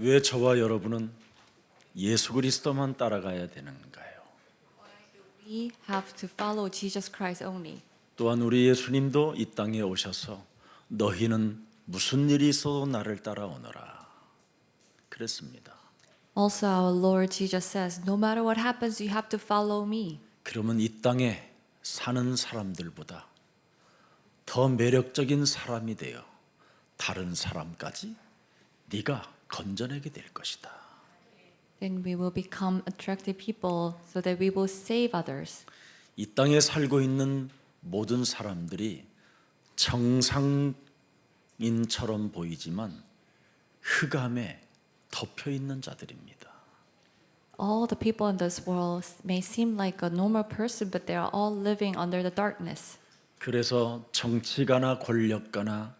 왜 저와 여러분은 예수 그리스도만 따라가야 되는가요? We have to follow Jesus Christ only. 또한 우리 예수님도 이 땅에 오셔서 너희는 무슨 일이 있어도 나를 따라오너라 그랬습니다. Also, our Lord Jesus says, no matter what happens, you have to follow me. 그러면 이 땅에 사는 사람들보다 더 매력적인 사람이 되어 다른 사람까지 네가 건져내게 될 것이다. Then we will become attractive people so that we will save others. 이 땅에 살고 있는 모든 사람들이 정상인처럼 보이지만 흑암에 덮여 있는 자들입니다. All the people in this world may seem like a normal person, but they are all living under the darkness. 그래서 정치가나 권력가나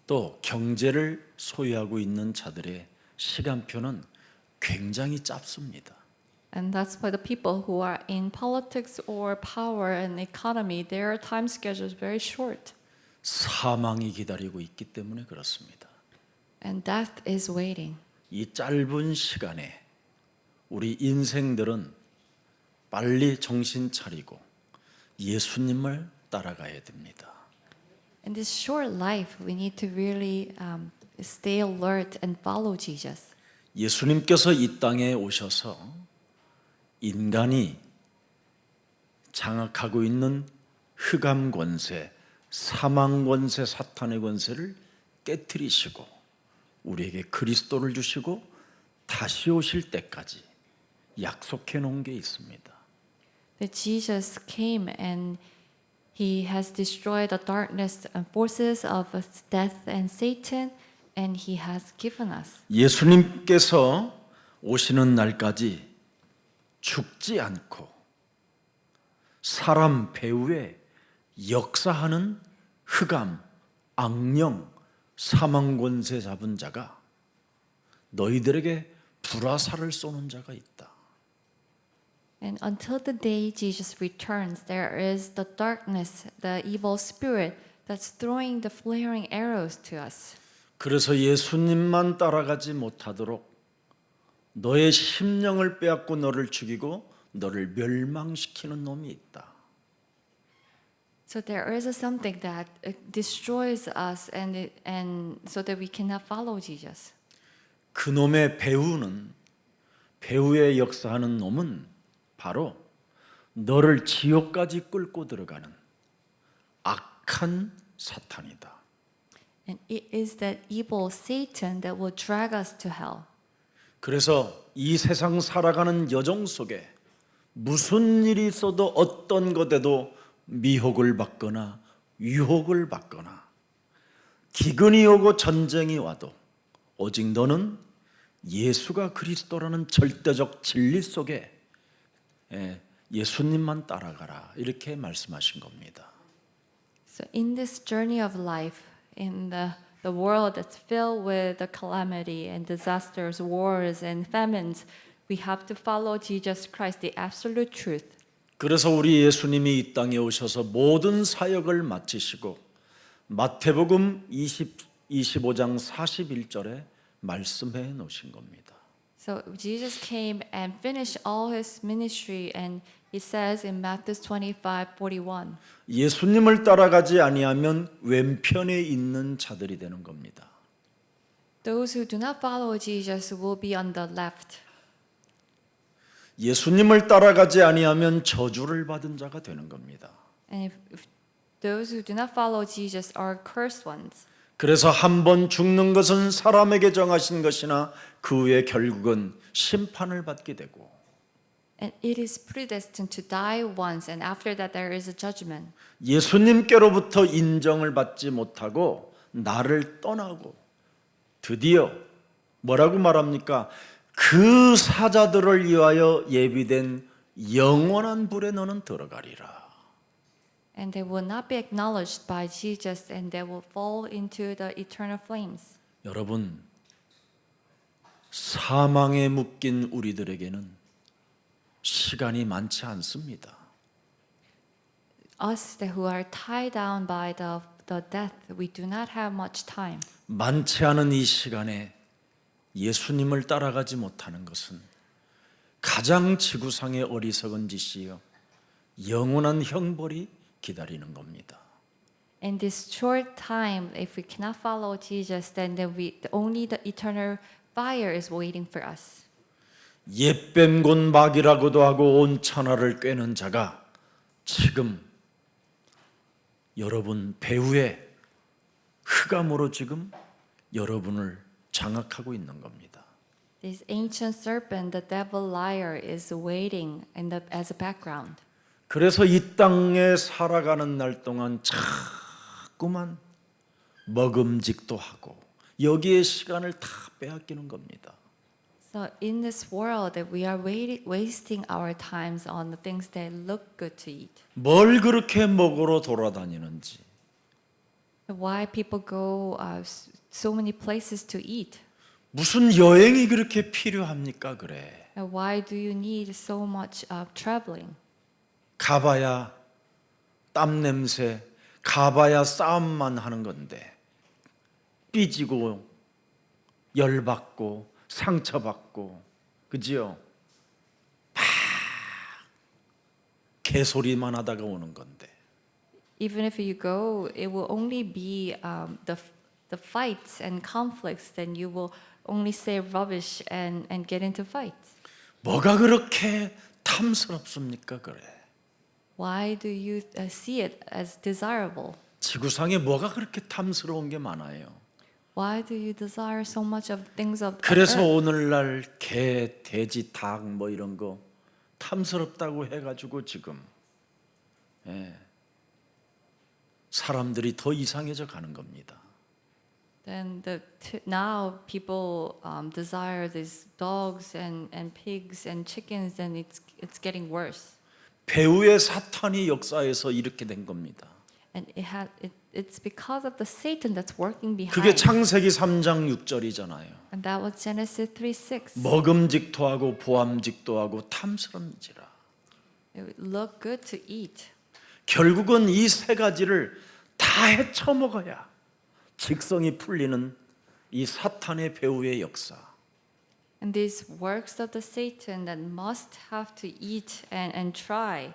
또 경제를 소유하고 있는 자들의 시간표는 굉장히 짧습니다. And that's why the people who are in politics or power and economy, their time schedule is very short. 사망이 기다리고 있기 때문에 그렇습니다. And death is waiting. 이 짧은 시간에 우리 인생들은 빨리 정신 차리고 예수님을 따라가야 됩니다. In this short life, we need to really stay alert and follow Jesus. 예수님께서 이 땅에 오셔서 인간이 장악하고 있는 흑암 권세, 사망 권세, 사탄의 권세를 깨트리시고 우리에게 그리스도를 주시고 다시 오실 때까지 약속해 놓은 게 있습니다. That Jesus came and he has destroyed the darkness and forces of death and Satan, and he has given us. 예수님께서 오시는 날까지 죽지 않고 사람 배후에 역사하는 흑암, 악령, 사망 권세 잡은 자가 너희들에게 불화살을 쏘는 자가 있다. And until the day Jesus returns, there is the darkness, the evil spirit that's throwing the flaring arrows to us. 그래서 예수님만 따라가지 못하도록 너의 심령을 빼앗고 너를 죽이고 너를 멸망시키는 놈이 있다. So there is something that destroys us, and so that we cannot follow Jesus. 그 놈의 배후에 역사하는 놈은 바로 너를 지옥까지 끌고 들어가는 악한 사탄이다. And it is that evil Satan that will drag us to hell. 그래서 이 세상 살아가는 여정 속에 무슨 일이 있어도 어떤 것에도 미혹을 받거나 유혹을 받거나 기근이 오고 전쟁이 와도 오직 너는 예수가 그리스도라는 절대적 진리 속에 예수님만 따라가라 이렇게 말씀하신 겁니다. So in this journey of life, in the world that's filled with the calamity and disasters, wars and famines, we have to follow Jesus Christ, the absolute truth. 그래서 우리 예수님이 이 땅에 오셔서 모든 사역을 마치시고 마태복음 25장 41절에 말씀해 놓으신 겁니다. So Jesus came and finished all his ministry, and he says in Matthew 25:41. 예수님을 따라가지 아니하면 왼편에 있는 자들이 되는 겁니다. Those who do not follow Jesus will be on the left. 예수님을 따라가지 아니하면 저주를 받은 자가 되는 겁니다. And if those who do not follow Jesus are cursed ones. 그래서 한 번 죽는 것은 사람에게 정하신 것이나 그 후에 결국은 심판을 받게 되고 And it is predestined to die once, and after that there is a judgment. 예수님께로부터 인정을 받지 못하고 나를 떠나고 드디어 뭐라고 말합니까? 그 사자들을 위하여 예비된 영원한 불에 너는 들어가리라. And they will not be acknowledged by Jesus, and they will fall into the eternal flames. 여러분, 사망에 묶인 우리들에게는 시간이 많지 않습니다. Us who are tied down by the the death, we do not have much time. 많지 않은 이 시간에 예수님을 따라가지 못하는 것은 가장 지구상의 어리석은 짓이요 영원한 형벌이 기다리는 겁니다. In this short time, if we cannot follow Jesus, then only the eternal fire is waiting for us. 옛뱀 곧 마귀라고도 하고 온 천하를 꿰는 자가 지금 여러분 배후에 흑암으로 지금 여러분을 장악하고 있는 겁니다. This ancient serpent, the devil liar, is waiting as a background. 그래서 이 땅에 살아가는 날 동안 자꾸만 먹음직도 하고 여기에 시간을 다 빼앗기는 겁니다. So in this world, that we are wasting our times on the things that look good to eat. 뭘 그렇게 먹으러 돌아다니는지, Why people go so many places to eat? 무슨 여행이 그렇게 필요합니까? 그래. And why do you need so much traveling? 가봐야 땀 냄새, 가봐야 싸움만 하는 건데 삐지고 열받고 상처받고 그지요? 막 개소리만 하다가 오는 건데 Even if you go, it will only be the fights and conflicts. Then you will only say rubbish and get into fights. 뭐가 그렇게 탐스럽습니까? 그래. Why do you see it as desirable? 지구상에 뭐가 그렇게 탐스러운 게 많아요. Why do you desire so much of things of 그래서 earth? 오늘날 개, 돼지, 닭 뭐 이런 거 탐스럽다고 해가지고 지금 사람들이 더 이상해져 가는 겁니다. Then now people desire these dogs and pigs and chickens, and it's getting worse. 배후의 사탄이 역사에서 이렇게 된 겁니다. And it's because of the Satan that's working behind. 그게 창세기 3장 6절이잖아요. And that was Genesis 3:6. 먹음직도 하고 보암직도 하고 탐스럽지라. It would look good to eat. 결국은 이 세 가지를 다 헤쳐 먹어야 직성이 풀리는 이 사탄의 배후의 역사. And these works of the Satan that must have to eat and try.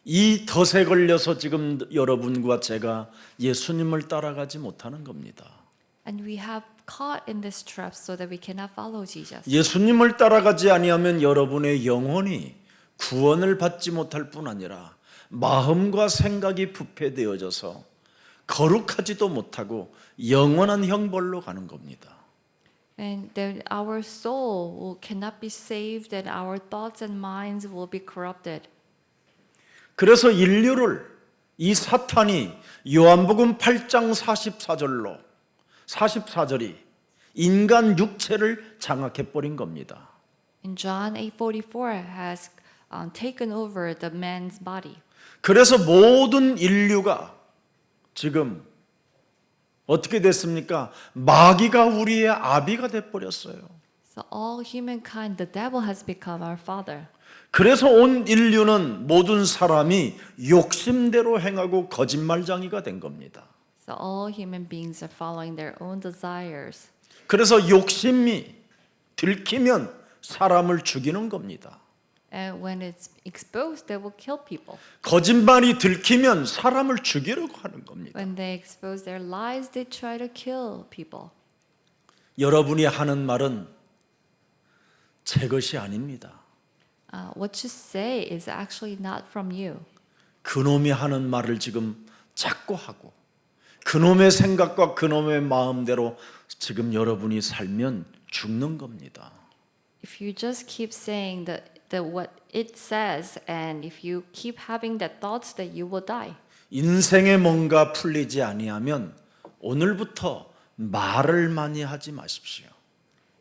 이 덫에 걸려서 지금 여러분과 제가 예수님을 따라가지 못하는 겁니다. And we have caught in this trap so that we cannot follow Jesus. 예수님을 따라가지 아니하면 여러분의 영혼이 구원을 받지 못할 뿐 아니라 마음과 생각이 부패되어져서 거룩하지도 못하고 영원한 형벌로 가는 겁니다. And then our soul cannot be saved, and our thoughts and minds will be corrupted. 그래서 인류를 이 사탄이 요한복음 8장 44절이 인간 육체를 장악해 버린 겁니다. In John 8:44 has taken over the man's body. 그래서 모든 인류가 지금 어떻게 됐습니까? 마귀가 우리의 아비가 돼 버렸어요. So all humankind, the devil has become our father. 그래서 온 인류는 모든 사람이 욕심대로 행하고 거짓말쟁이가 된 겁니다. So all human beings are following their own desires. 그래서 욕심이 들키면 사람을 죽이는 겁니다. And when it's exposed, they will kill people. 거짓말이 들키면 사람을 죽이려고 하는 겁니다. When they expose their lies, they try to kill people. 여러분이 하는 말은 제 것이 아닙니다. What you say is actually not from you. 그놈이 하는 말을 지금 자꾸 하고 그놈의 생각과 그놈의 마음대로 지금 여러분이 살면 죽는 겁니다. If you just keep saying what it says, and if you keep having the thoughts, that you will die. 인생에 뭔가 풀리지 아니하면 오늘부터 말을 많이 하지 마십시오.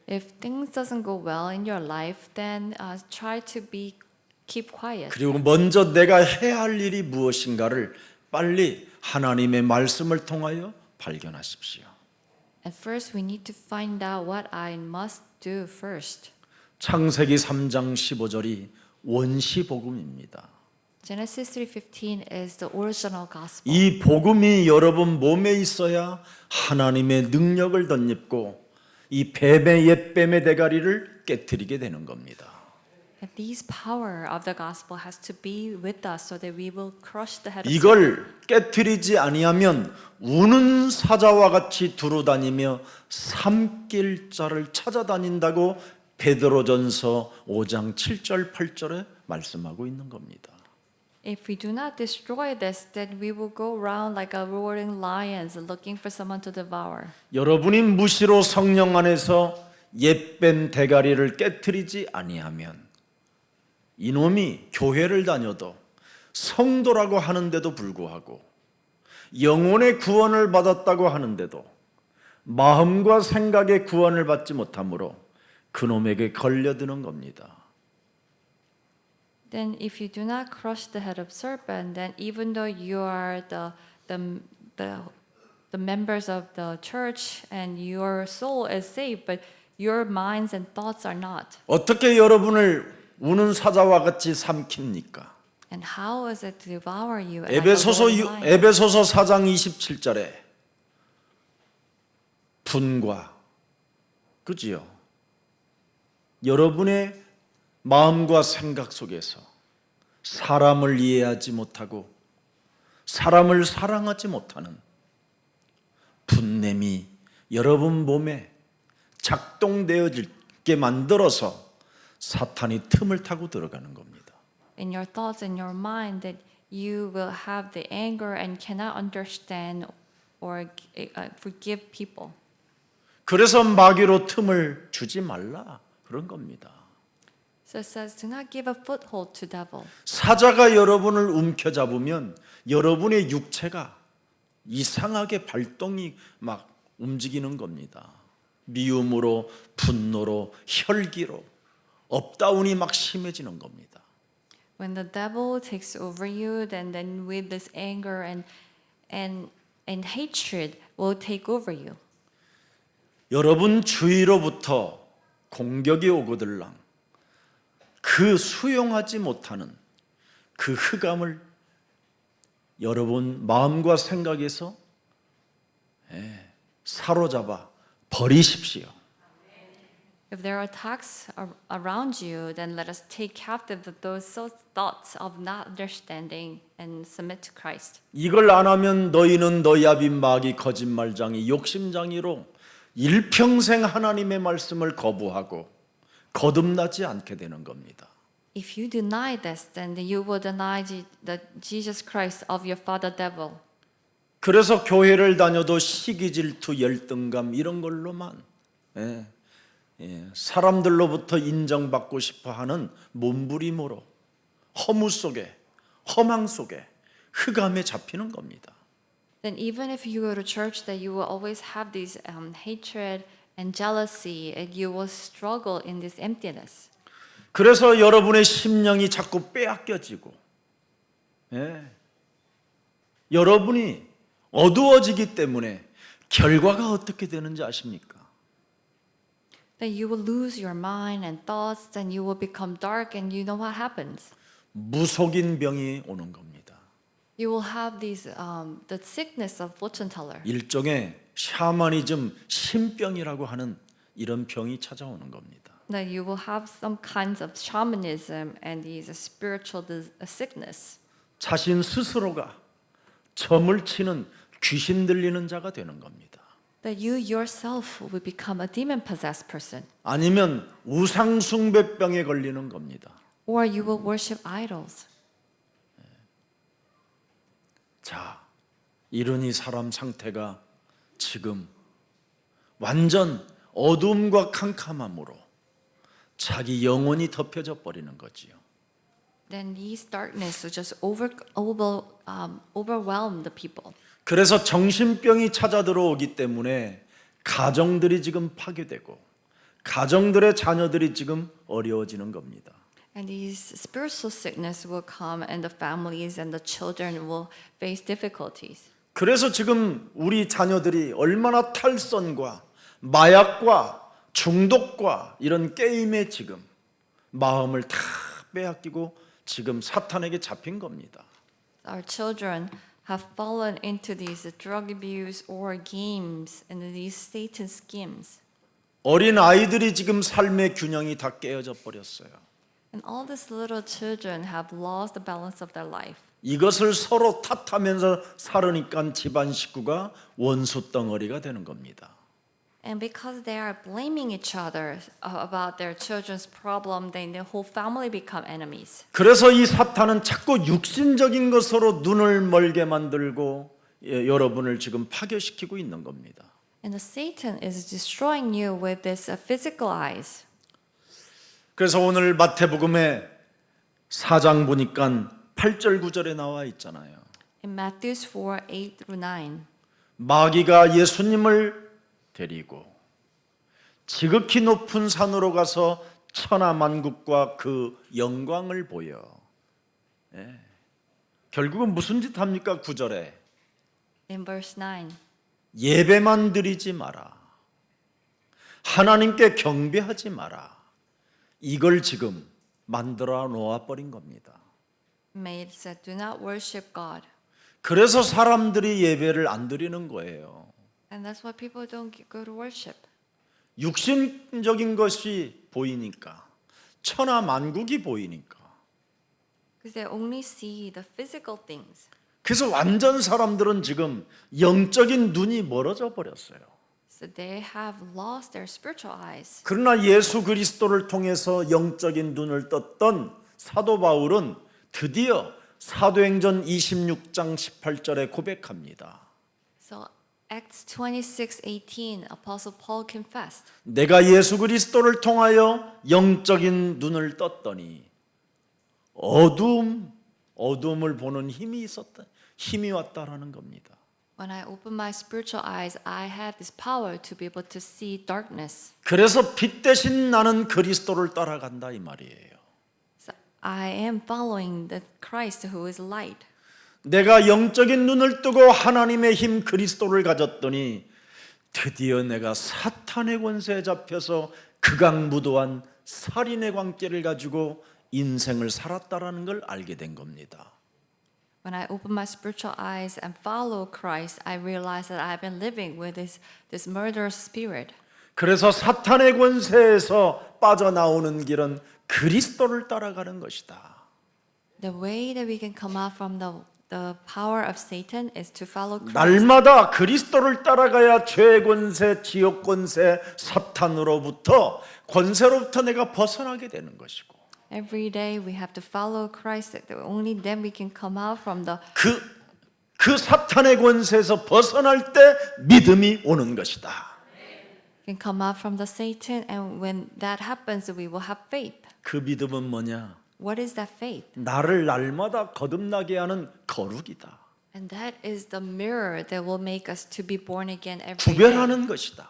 If things doesn't go well in your life, then try to keep quiet. 그리고 먼저 내가 해야 할 일이 무엇인가를 빨리 하나님의 말씀을 통하여 발견하십시오. At first, we need to find out what I must do first. 창세기 3장 15절이 원시복음입니다. Genesis 3:15 is the original gospel. 이 복음이 여러분 몸에 있어야 하나님의 능력을 덧입고 이 뱀의 옛뱀의 대가리를 깨뜨리게 되는 겁니다. And this power of the gospel has to be with us so that we will crush the head of Satan. 이걸 깨뜨리지 아니하면 우는 사자와 같이 두루다니며 삼킬 자를 찾아다닌다고 베드로전서 5장 7절 8절에 말씀하고 있는 겁니다. If we do not destroy this, then we will go around like a roaring lions looking for someone to devour. 여러분이 무시로 성령 안에서 옛뱀 대가리를 깨뜨리지 아니하면 이놈이 교회를 다녀도 성도라고 하는데도 불구하고 영혼의 구원을 받았다고 하는데도 마음과 생각의 구원을 받지 못하므로 그놈에게 걸려드는 겁니다. Then if you do not crush the head of serpent, then even though you are the members of the church and your soul is saved, but your minds and thoughts are not. 어떻게 여러분을 우는 사자와 같이 삼킵니까? And how is it to devour you? like a 에베소서 roaring lion? 에베소서 4장 27절에 분과 그지요? 여러분의 마음과 생각 속에서 사람을 이해하지 못하고 사람을 사랑하지 못하는 분냄이 여러분 몸에 작동되어지게 만들어서 사탄이 틈을 타고 들어가는 겁니다. In your thoughts and your mind that you will have the anger and cannot understand or forgive people. 그래서 마귀로 틈을 주지 말라 그런 겁니다. So it says, do not give a foothold to devil. 사자가 여러분을 움켜잡으면 여러분의 육체가 이상하게 발동이 막 움직이는 겁니다. 미움으로, 분노로, 혈기로 업다운이 막 심해지는 겁니다. When the devil takes over you, then with this anger and hatred will take over you. 여러분 주위로부터 공격이 오거들랑 그 수용하지 못하는 그 흑암을 여러분 마음과 생각에서 사로잡아 버리십시오. If there are attacks around you, then let us take captive those thoughts of not understanding and submit to Christ. 이걸 안 하면 너희는 너희 아빈 마귀 거짓말장이 욕심장이로 일평생 하나님의 말씀을 거부하고 거듭나지 않게 되는 겁니다. If you deny this, then you will deny the Jesus Christ of your father devil. 그래서 교회를 다녀도 시기 질투 열등감 이런 걸로만 사람들로부터 인정받고 싶어하는 몸부림으로 허무 속에 허망 속에 흑암에 잡히는 겁니다. Then even if you go to church, that you will always have this hatred and jealousy, and you will struggle in this emptiness. 그래서 여러분의 심령이 자꾸 빼앗겨지고 여러분이 어두워지기 때문에 결과가 어떻게 되는지 아십니까? Then you will lose your mind and thoughts, and you will become dark, and you know what happens? 무속인 병이 오는 겁니다. You will have these the sickness of fortune teller. 일종의 샤머니즘 신병이라고 하는 이런 병이 찾아오는 겁니다. That you will have some kinds of shamanism and these spiritual sickness. 자신 스스로가 점을 치는 귀신 들리는 자가 되는 겁니다. That you yourself will become a demon-possessed person. 아니면 우상 숭배병에 걸리는 겁니다. Or you will worship idols. 자, 이런 이 사람 상태가 지금 완전 어둠과 캄캄함으로 자기 영혼이 덮여져 버리는 거지요. Then these darkness will just overwhelm the people. 그래서 정신병이 찾아 들어오기 때문에 가정들이 지금 파괴되고 가정들의 자녀들이 지금 어려워지는 겁니다. And these spiritual sickness will come, and the families and the children will face difficulties. 그래서 지금 우리 자녀들이 얼마나 탈선과 마약과 중독과 이런 게임에 지금 마음을 다 빼앗기고 지금 사탄에게 잡힌 겁니다. Our children have fallen into these drug abuse or games and these Satan schemes. 어린 아이들이 지금 삶의 균형이 다 깨어져 버렸어요. And all these little children have lost the balance of their life. 이것을 서로 탓하면서 살으니까 집안 식구가 원수 덩어리가 되는 겁니다. And because they are blaming each other about their children's problem, then the whole family become enemies. 그래서 이 사탄은 자꾸 육신적인 것으로 눈을 멀게 만들고 여러분을 지금 파괴시키고 있는 겁니다. And the Satan is destroying you with this physical eyes. 그래서 오늘 마태복음에 4장 보니까 8절 9절에 나와 있잖아요. In Matthew 4, 8 through 9. 마귀가 예수님을 데리고 지극히 높은 산으로 가서 천하만국과 그 영광을 보여. 결국은 무슨 짓 합니까? 9절에 In verse 9. 예배만 드리지 마라. 하나님께 경배하지 마라. 이걸 지금 만들어 놓아 버린 겁니다. It said, do not worship God. 그래서 사람들이 예배를 안 드리는 거예요. And that's why people don't go to worship. 육신적인 것이 보이니까, 천하만국이 보이니까. Because they only see the physical things. 그래서 완전 사람들은 지금 영적인 눈이 멀어져 버렸어요. So they have lost their spiritual eyes. 그러나 예수 그리스도를 통해서 영적인 눈을 떴던 사도 바울은 드디어 사도행전 26장 18절에 고백합니다. So Acts 26:18, Apostle Paul confessed. 내가 예수 그리스도를 통하여 영적인 눈을 떴더니 어둠을 보는 힘이 왔다라는 겁니다. When I opened my spiritual eyes, I had this power to be able to see darkness. 그래서 빛 대신 나는 그리스도를 따라간다 이 말이에요. So I am following the Christ who is light. 내가 영적인 눈을 뜨고 하나님의 힘 그리스도를 가졌더니 드디어 내가 사탄의 권세에 잡혀서 극악무도한 살인의 광기를 가지고 인생을 살았다라는 걸 알게 된 겁니다. When I open my spiritual eyes and follow Christ, I realize that I've been living with this murderous spirit. 그래서 사탄의 권세에서 빠져나오는 길은 그리스도를 따라가는 것이다. The way that we can come out from the power of Satan is to follow Christ. 날마다 그리스도를 따라가야 죄의 권세, 지옥 권세, 사탄으로부터 권세로부터 내가 벗어나게 되는 것이고 Every day we have to follow Christ. Only then we can come out from the 그 사탄의 권세에서 벗어날 때 믿음이 오는 것이다. can come out from the Satan, and when that happens, we will have faith. 그 믿음은 뭐냐? What is that faith? 나를 날마다 거듭나게 하는 거룩이다. And that is the mirror that will make us to be born again every day. 구별하는 것이다.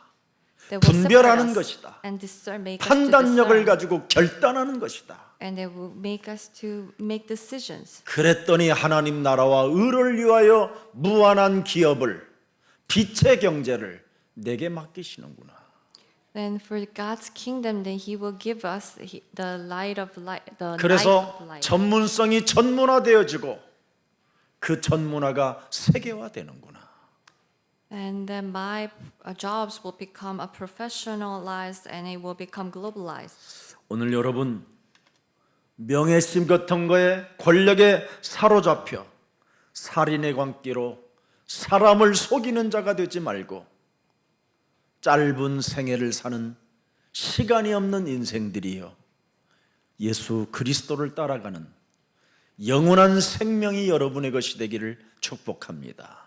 That will 분별하는 separate us 것이다. and make us to 판단력을 discern. 가지고 결단하는 것이다. And it will make us to make decisions. 그랬더니 하나님 나라와 의를 위하여 무한한 기업을 빛의 경제를 내게 맡기시는구나. Then for God's kingdom, then He will give us the light of light, the night 그래서 of light. 전문성이 전문화되어지고 그 전문화가 세계화되는구나. And then my jobs will become a professionalized, and it will become globalized. 오늘 여러분 명예심 같은 거에 권력에 사로잡혀 살인의 광기로 사람을 속이는 자가 되지 말고 짧은 생애를 사는 시간이 없는 인생들이요 예수 그리스도를 따라가는 영원한 생명이 여러분의 것이 되기를 축복합니다.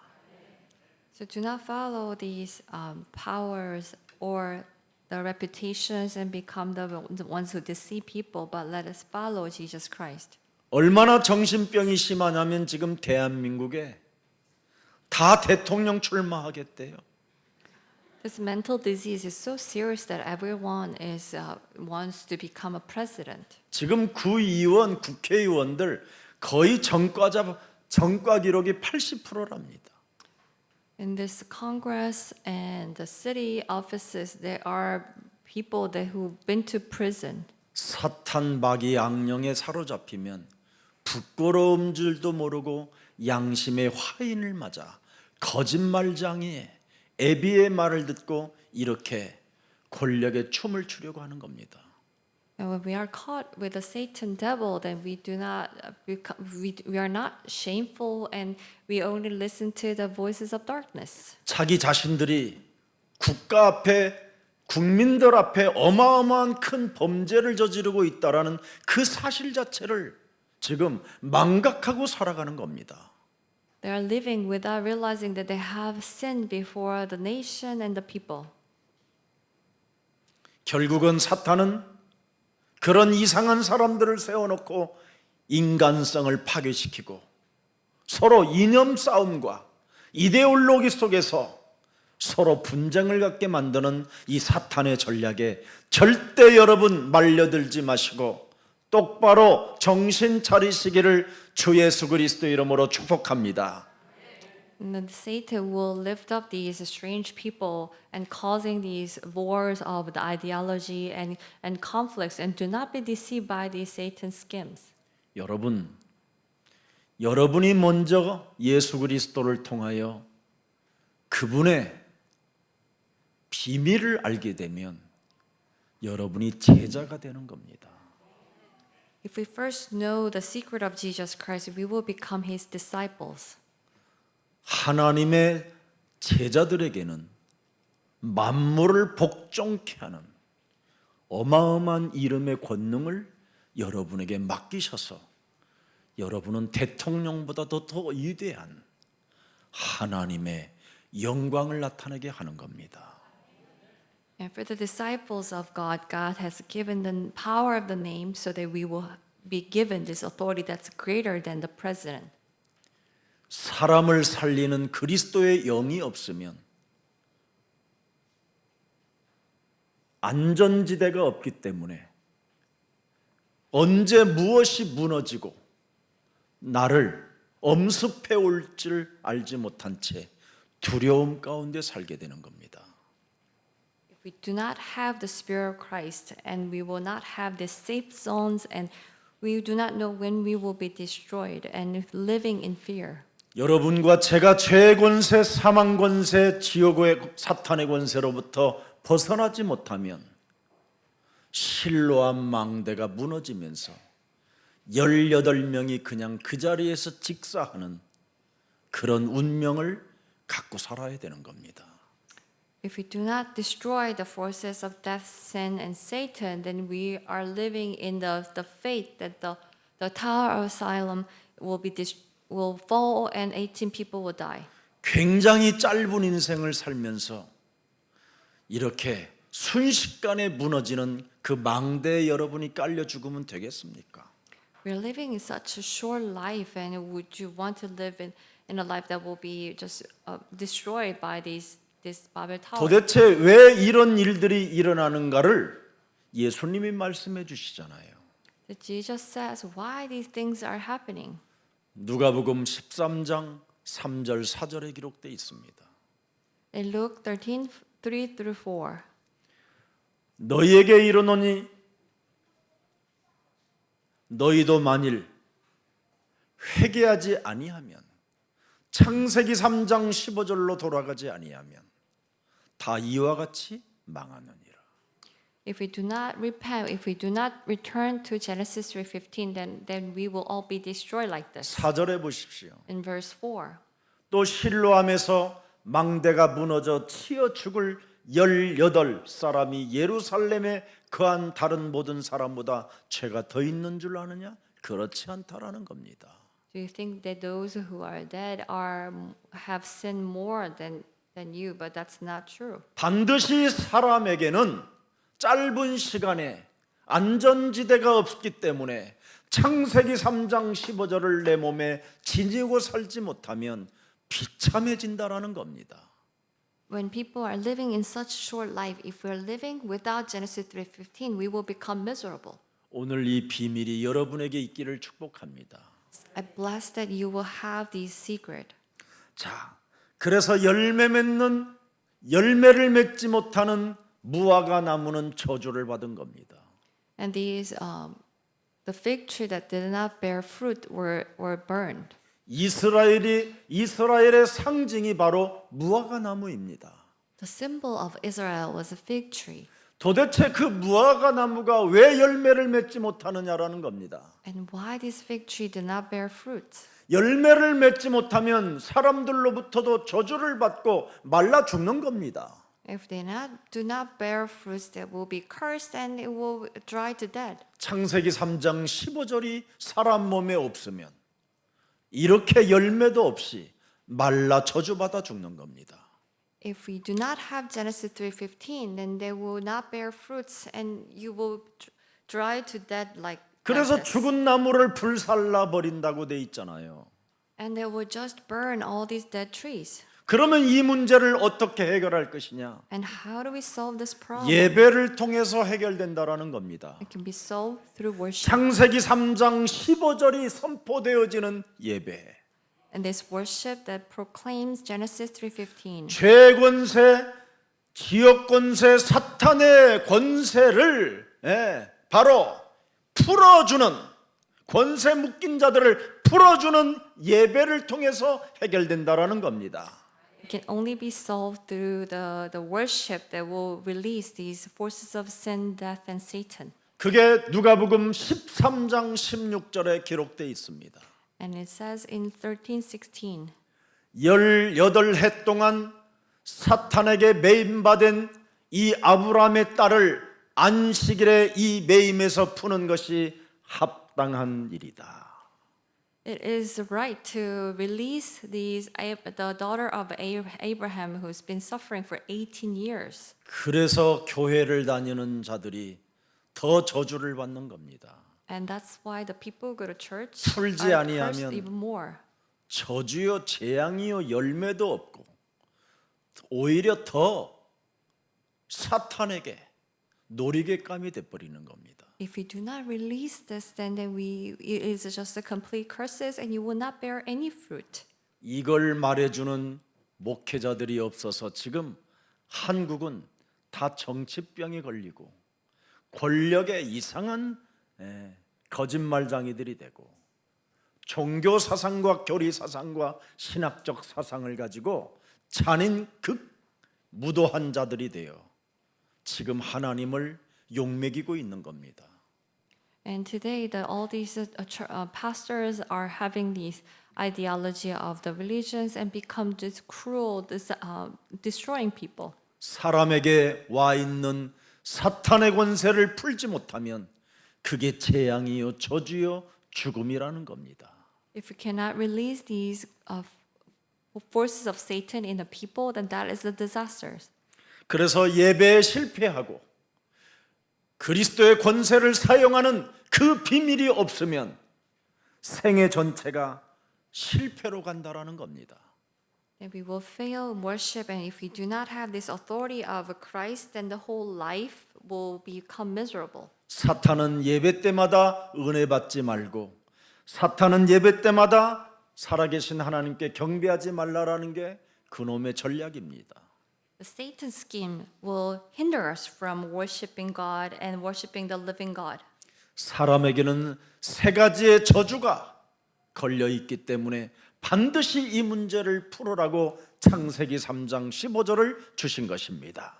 So do not follow these powers or the reputations and become the ones who deceive people, but let us follow Jesus Christ. 얼마나 정신병이 심하냐면 지금 대한민국에 다 대통령 출마하겠대요. This mental disease is so serious that everyone wants to become a president. 지금 구의원, 국회의원들 거의 전과 기록이 80%랍니다. In this Congress and the city offices, there are people who've been to prison. 사탄 마귀 악령에 사로잡히면 부끄러움 줄도 모르고 양심의 화인을 맞아 거짓말장이에 애비의 말을 듣고 이렇게 권력의 춤을 추려고 하는 겁니다. And when we are caught with the Satan devil, then we do not we are not shameful, and we only listen to the voices of darkness. 자기 자신들이 국가 앞에 국민들 앞에 어마어마한 큰 범죄를 저지르고 있다라는 그 사실 자체를 지금 망각하고 살아가는 겁니다. They are living without realizing that they have sinned before the nation and the people. 결국은 사탄은 그런 이상한 사람들을 세워놓고 인간성을 파괴시키고 서로 이념 싸움과 이데올로기 속에서 서로 분쟁을 갖게 만드는 이 사탄의 전략에 절대 여러분 말려들지 마시고 똑바로 정신 차리시기를 주 예수 그리스도 이름으로 축복합니다. And then Satan will lift up these strange people and causing these wars of the ideology and conflicts, and do not be deceived by these Satan schemes. 여러분이 먼저 예수 그리스도를 통하여 그분의 비밀을 알게 되면 여러분이 제자가 되는 겁니다. If we first know the secret of Jesus Christ, we will become His disciples. 하나님의 제자들에게는 만물을 복종케 하는 어마어마한 이름의 권능을 여러분에게 맡기셔서 여러분은 대통령보다도 더 위대한 하나님의 영광을 나타내게 하는 겁니다. And for the disciples of God, God has given the power of the name so that we will be given this authority that's greater than the president. 사람을 살리는 그리스도의 영이 없으면 안전지대가 없기 때문에 언제 무엇이 무너지고 나를 엄습해 올 줄 알지 못한 채 두려움 가운데 살게 되는 겁니다. If we do not have the Spirit of Christ, and we will not have the safe zones, and we do not know when we will be destroyed, and living in fear. 여러분과 제가 죄의 권세, 사망 권세, 지옥의 사탄의 권세로부터 벗어나지 못하면 실로암 망대가 무너지면서 18명이 그냥 그 자리에서 직사하는 그런 운명을 갖고 살아야 되는 겁니다. If we do not destroy the forces of death, sin, and Satan, then we are living in the fate that the Tower of Siloam will fall and 18 people will die. 굉장히 짧은 인생을 살면서 이렇게 순식간에 무너지는 그 망대에 여러분이 깔려 죽으면 되겠습니까? We're living in such a short life, and would you want to live in a life that will be just destroyed by this Babel Tower? 도대체 왜 이런 일들이 일어나는가를 예수님이 말씀해 주시잖아요. That Jesus says why these things are happening. 누가복음 13장 3절 4절에 기록되어 있습니다. In Luke 13:3-4. 너희에게 이르노니 너희도 만일 회개하지 아니하면 창세기 3장 15절로 돌아가지 아니하면 다 이와 같이 망하느니라. If we do not repent, if we do not return to Genesis 3:15, then we will all be destroyed like this. 4절에 보십시오. In verse 4. 또 실로암에서 망대가 무너져 치어 죽을 18사람이 예루살렘에 거한 다른 모든 사람보다 죄가 더 있는 줄 아느냐? 그렇지 않다라는 겁니다. Do you think that those who are dead have sinned more than you? But that's not true. 반드시 사람에게는 짧은 시간에 안전지대가 없기 때문에 창세기 3장 15절을 내 몸에 지니고 살지 못하면 비참해진다라는 겁니다. When people are living in such short life, if we're living without Genesis 3:15, we will become miserable. 오늘 이 비밀이 여러분에게 있기를 축복합니다. I bless that you will have this secret. 자, 그래서 열매를 맺지 못하는 무화과 나무는 저주를 받은 겁니다. And these The fig tree that did not bear fruit were burned. 이스라엘의 상징이 바로 무화과 나무입니다. The symbol of Israel was a fig tree. 도대체 그 무화과 나무가 왜 열매를 맺지 못하느냐라는 겁니다. And why this fig tree did not bear fruit? 열매를 맺지 못하면 사람들로부터도 저주를 받고 말라 죽는 겁니다. If they do not bear fruits, they will be cursed and it will dry to death. 창세기 3장 15절이 사람 몸에 없으면 이렇게 열매도 없이 말라 저주받아 죽는 겁니다. If we do not have Genesis 3:15, then they will not bear fruits and you will dry to death like 그래서 this. 죽은 나무를 불살라 버린다고 돼 있잖아요. And they will just burn all these dead trees. 그러면 이 문제를 어떻게 해결할 것이냐? And how do we solve this problem? 예배를 통해서 해결된다라는 겁니다. It can be solved through worship. 창세기 3장 15절이 선포되어지는 예배. And this worship that proclaims Genesis 3:15. 죄권세, 지역권세, 사탄의 권세를 바로 풀어주는 권세 묶인 자들을 풀어주는 예배를 통해서 해결된다라는 겁니다. It can only be solved through the worship that will release these forces of sin, death, and Satan. 그게 누가복음 13장 16절에 기록되어 있습니다. And it says in 13:16, 18해 동안 사탄에게 매임받은 이 아브라함의 딸을 안식일에 이 매임에서 푸는 것이 합당한 일이다. it is right to release the daughter of Abraham who's been suffering for 18 years. 그래서 교회를 다니는 자들이 더 저주를 받는 겁니다. And that's why the people who go to church 풀지 are 아니하면 cursed even more. 저주요 재앙이요 열매도 없고 오히려 더 사탄에게 놀이개감이 돼버리는 겁니다. If we do not release this, then it is just a complete curses, and you will not bear any fruit. 이걸 말해주는 목회자들이 없어서 지금 한국은 다 정치병에 걸리고 권력의 이상한 거짓말쟁이들이 되고 종교 사상과 교리 사상과 신학적 사상을 가지고 잔인 무도한 자들이 되어 지금 하나님을 욕먹이고 있는 겁니다. And today, all these pastors are having this ideology of the religions and become just cruel, destroying people. 사람에게 와 있는 사탄의 권세를 풀지 못하면 그게 재앙이요 저주요 죽음이라는 겁니다. If we cannot release these forces of Satan in the people, then that is the disasters. 그래서 예배에 실패하고 그리스도의 권세를 사용하는 그 비밀이 없으면 생애 전체가 실패로 간다라는 겁니다. Then we will fail in worship, and if we do not have this authority of Christ, then the whole life will become miserable. 사탄은 예배 때마다 은혜 받지 말고 사탄은 예배 때마다 살아계신 하나님께 경배하지 말라라는 게 그놈의 전략입니다. The Satan scheme will hinder us from worshiping God and worshiping the living God. 사람에게는 세 가지의 저주가 걸려 있기 때문에 반드시 이 문제를 풀어라고 창세기 3장 15절을 주신 것입니다.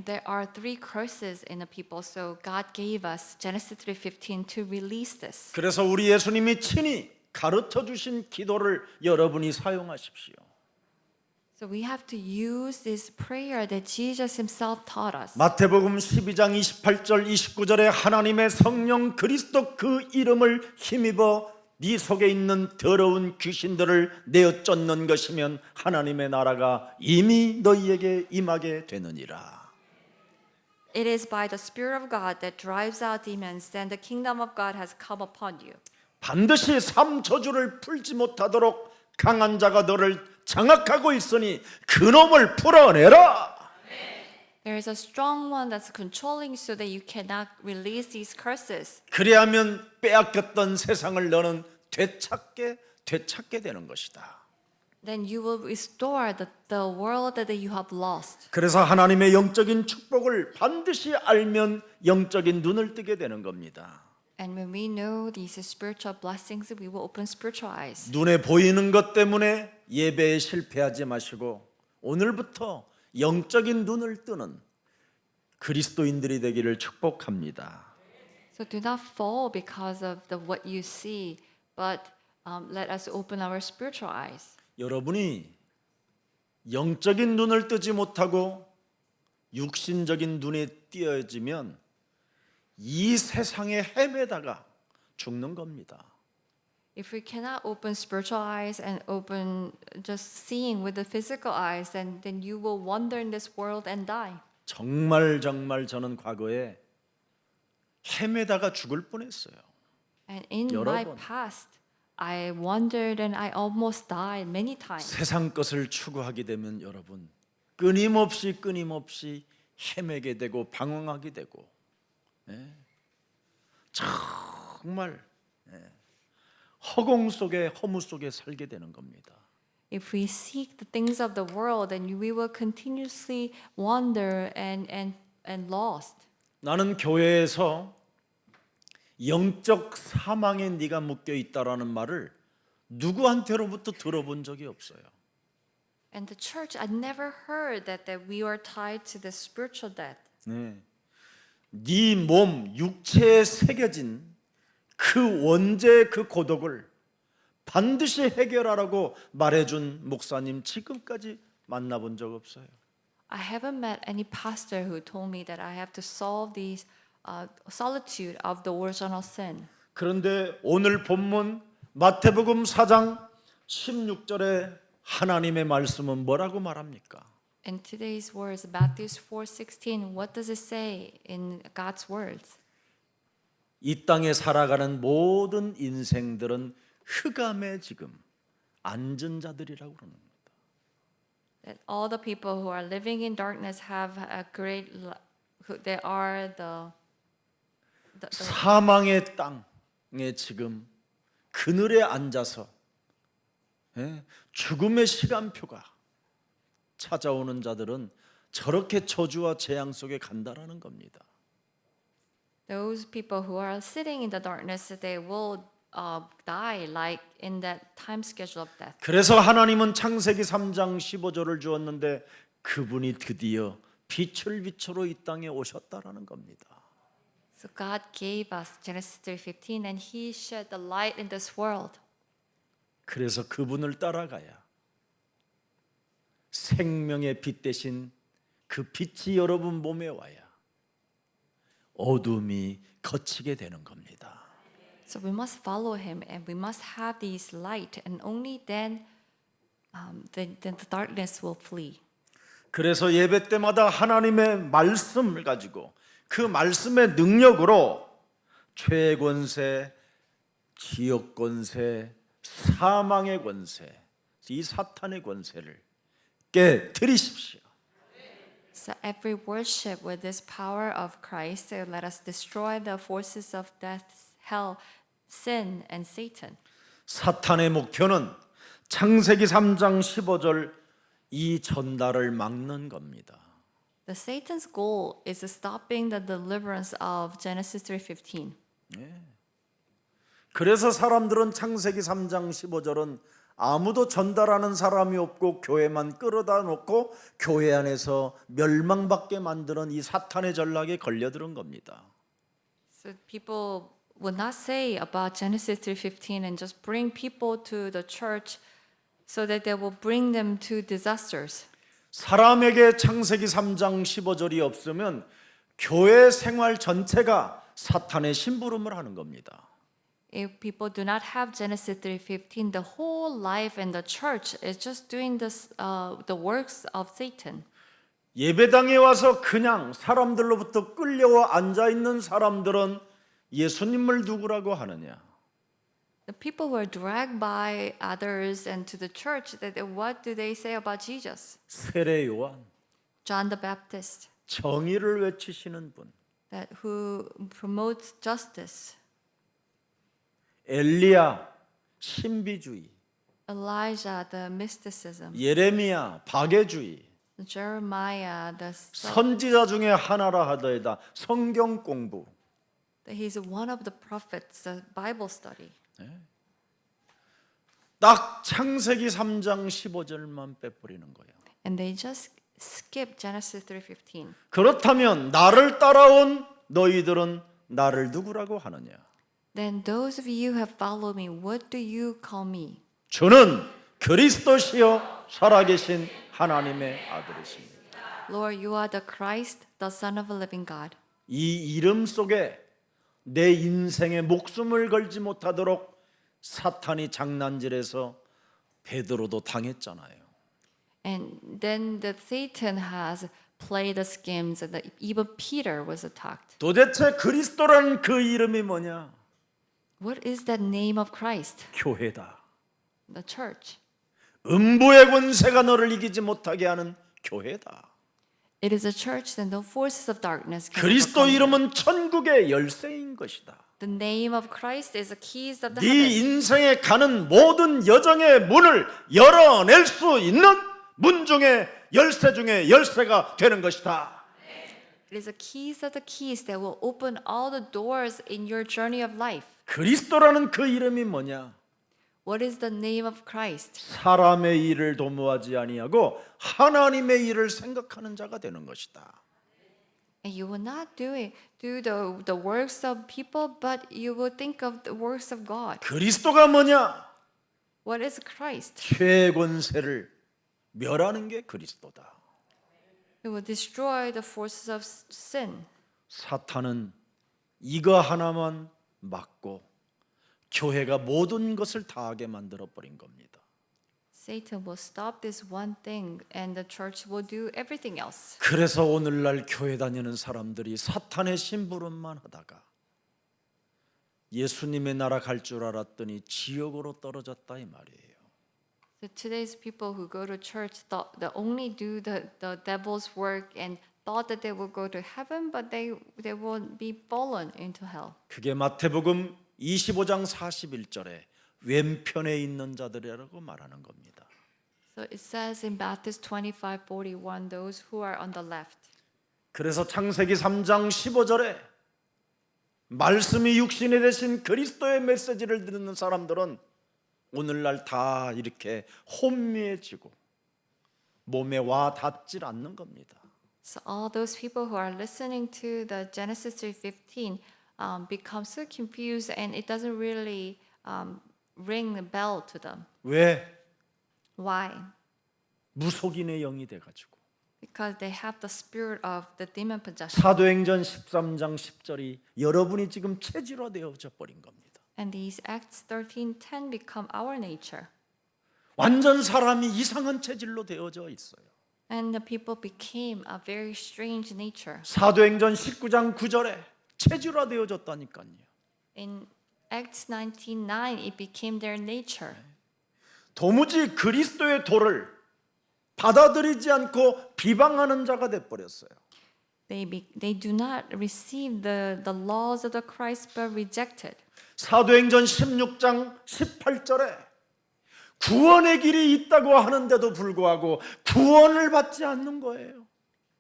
There are 3 curses in the people, so God gave us Genesis 3:15 to release this. 그래서 우리 예수님이 친히 가르쳐 주신 기도를 여러분이 사용하십시오. So we have to use this prayer that Jesus himself taught us. 마태복음 12장 28절 29절에 하나님의 성령 그리스도 그 이름을 힘입어 네 속에 있는 더러운 귀신들을 내어 쫓는 것이면 하나님의 나라가 이미 너희에게 임하게 되느니라. It is by the Spirit of God that drives out demons, then the kingdom of God has come upon you. 반드시 삶 저주를 풀지 못하도록 강한 자가 너를 장악하고 있으니 그놈을 풀어내라. There is a strong one that's controlling so that you cannot release these curses. 그래야면 빼앗겼던 세상을 너는 되찾게 되는 것이다. Then you will restore the world that you have lost. 그래서 하나님의 영적인 축복을 반드시 알면 영적인 눈을 뜨게 되는 겁니다. And when we know these spiritual blessings, we will open spiritual eyes. 눈에 보이는 것 때문에 예배에 실패하지 마시고 오늘부터 영적인 눈을 뜨는 그리스도인들이 되기를 축복합니다. So do not fall because of what you see, but let us open our spiritual eyes. 여러분이 영적인 눈을 뜨지 못하고 육신적인 눈에 띄어지면 이 세상에 헤매다가 죽는 겁니다. If we cannot open spiritual eyes and open just seeing with the physical eyes, then you will wander in this world and die. 정말 저는 과거에 헤매다가 죽을 뻔했어요. And in 여러 my 번. past, I wandered and I almost died many times. 세상 것을 추구하게 되면 여러분 끊임없이 헤매게 되고 방황하게 되고 정말 허공 속에 허무 속에 살게 되는 겁니다. If we seek the things of the world, then we will continuously wander and lost. 나는 교회에서 영적 사망에 네가 묶여 있다라는 말을 누구한테로부터 들어본 적이 없어요. And the church, I never heard that we are tied to the spiritual death. 네 몸 육체에 새겨진 그 원죄의 그 고독을 반드시 해결하라고 말해준 목사님 지금까지 만나본 적 없어요. I haven't met any pastor who told me that I have to solve these solitude of the original sin. 그런데 오늘 본문 마태복음 4장 16절에 하나님의 말씀은 뭐라고 말합니까? In today's words, Matthew 4:16, what does it say in God's words? 이 땅에 살아가는 모든 인생들은 흑암에 지금 앉은 자들이라고 그러는 겁니다. That all the people who are living in darkness have a great, they are the 사망의 땅에 지금 그늘에 앉아서 죽음의 시간표가 찾아오는 자들은 저렇게 저주와 재앙 속에 간다라는 겁니다. those people who are sitting in the darkness, they will die like in that time schedule of death. 그래서 하나님은 창세기 3장 15절을 주었는데 그분이 드디어 빛을 빛으로 이 땅에 오셨다라는 겁니다. So God gave us Genesis 3:15, and He shed the light in this world. 그래서 그분을 따라가야 생명의 빛 대신 그 빛이 여러분 몸에 와야 어둠이 거치게 되는 겁니다. So we must follow Him, and we must have this light, and only then, then the darkness will flee. 그래서 예배 때마다 하나님의 말씀을 가지고 그 말씀의 능력으로 죄의 권세, 지역 권세, 사망의 권세, 이 사탄의 권세를 깨뜨리십시오. So every worship with this power of Christ, so let us destroy the forces of death, hell, sin, and Satan. 사탄의 목표는 창세기 3장 15절 이 전달을 막는 겁니다. The Satan's goal is stopping the deliverance of Genesis 3:15. 그래서 사람들은 창세기 3장 15절은 아무도 전달하는 사람이 없고 교회만 끌어다 놓고 교회 안에서 멸망받게 만드는 이 사탄의 전략에 걸려드는 겁니다. So people would not say about Genesis 3:15 and just bring people to the church so that they will bring them to disasters. 사람에게 창세기 3장 15절이 없으면 교회 생활 전체가 사탄의 심부름을 하는 겁니다. If people do not have Genesis 3:15, the whole life in the church is just doing this, the works of Satan. 예배당에 와서 그냥 사람들로부터 끌려와 앉아 있는 사람들은 예수님을 누구라고 하느냐? The people who are dragged by others and to the church, what do they say about Jesus? 세례 요한, John the Baptist, 정의를 외치시는 분, that who promotes justice. 엘리야, 신비주의, Elijah, the mysticism. 예레미야, 박애주의, Jeremiah, the 선지자 중에 하나라 하더이다. 성경 공부. that he's one of the prophets, the Bible study. 딱 창세기 3장 15절만 빼버리는 거예요. And they just skip Genesis 3:15. 그렇다면 나를 따라온 너희들은 나를 누구라고 하느냐? Then those of you who have followed me, what do you call me? 주는 그리스도시요 살아계신 하나님의 아들이십니다. Lord, you are the Christ, the Son of a living God. 이 이름 속에 내 인생의 목숨을 걸지 못하도록 사탄이 장난질해서 베드로도 당했잖아요. And then the Satan has played the schemes, and even Peter was attacked. 도대체 그리스도라는 그 이름이 뭐냐? What is that name of Christ? 교회다. The church. 음부의 권세가 너를 이기지 못하게 하는 교회다. It is a church that no forces of darkness can 그리스도 overcome. 이름은 천국의 열쇠인 것이다. The name of Christ is the keys of the 네 heavens. 인생에 가는 모든 여정의 문을 열어낼 수 있는 문 중에 열쇠 중에 열쇠가 되는 것이다. It is the keys of the keys that will open all the doors in your journey of life. 그리스도라는 그 이름이 뭐냐? What is the name of Christ? 사람의 일을 도모하지 아니하고 하나님의 일을 생각하는 자가 되는 것이다. And you will not do the works of people, but you will think of the works of God. 그리스도가 뭐냐? What is Christ? 최권세를 멸하는 게 그리스도다. It will destroy the forces of sin. 사탄은 이거 하나만 막고 교회가 모든 것을 다 하게 만들어 버린 겁니다. Satan will stop this one thing and the church will do everything else. 그래서 오늘날 교회 다니는 사람들이 사탄의 심부름만 하다가 예수님의 나라 갈 줄 알았더니 지옥으로 떨어졌다 이 말이에요. So today's people who go to church thought they only do the devil's work and thought that they will go to heaven, but they will be fallen into hell. 그게 마태복음 25장 41절에 왼편에 있는 자들이라고 말하는 겁니다. So it says in Matthew 25:41, those who are on the left. 그래서 창세기 3장 15절에 말씀이 육신이 되신 그리스도의 메시지를 듣는 사람들은 오늘날 다 이렇게 혼미해지고 몸에 와 닿질 않는 겁니다. So all those people who are listening to the Genesis 3:15 become so confused, and it doesn't really ring the bell to them. 왜? Why? 무속인의 영이 돼가지고. Because they have the spirit of the demon possession. 사도행전 13장 10절이 여러분이 지금 체질화되어져 버린 겁니다. And these Acts 13:10 become our nature. 완전 사람이 이상한 체질로 되어져 있어요. And the people became a very strange nature. 사도행전 19장 9절에 체질화되어졌다니까요. In Acts 19:9, it became their nature. 도무지 그리스도의 도를 받아들이지 않고 비방하는 자가 돼 버렸어요. They do not receive the laws of the Christ, but reject it. 사도행전 16장 18절에 구원의 길이 있다고 하는데도 불구하고 구원을 받지 않는 거예요.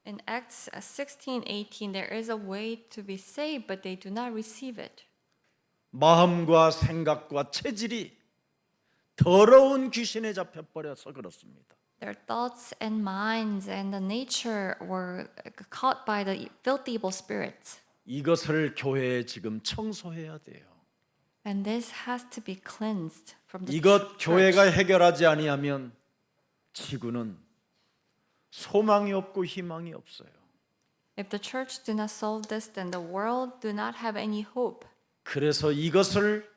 In Acts 16:18, there is a way to be saved, but they do not receive it. 마음과 생각과 체질이 더러운 귀신에 잡혀 버려서 그렇습니다. Their thoughts and minds and the nature were caught by the filthy evil spirits. 이것을 교회에 지금 청소해야 돼요. And this has to be cleansed from the 이것 church. 교회가 해결하지 아니하면 지구는 소망이 없고 희망이 없어요. If the church do not solve this, then the world do not have any hope. 그래서 이것을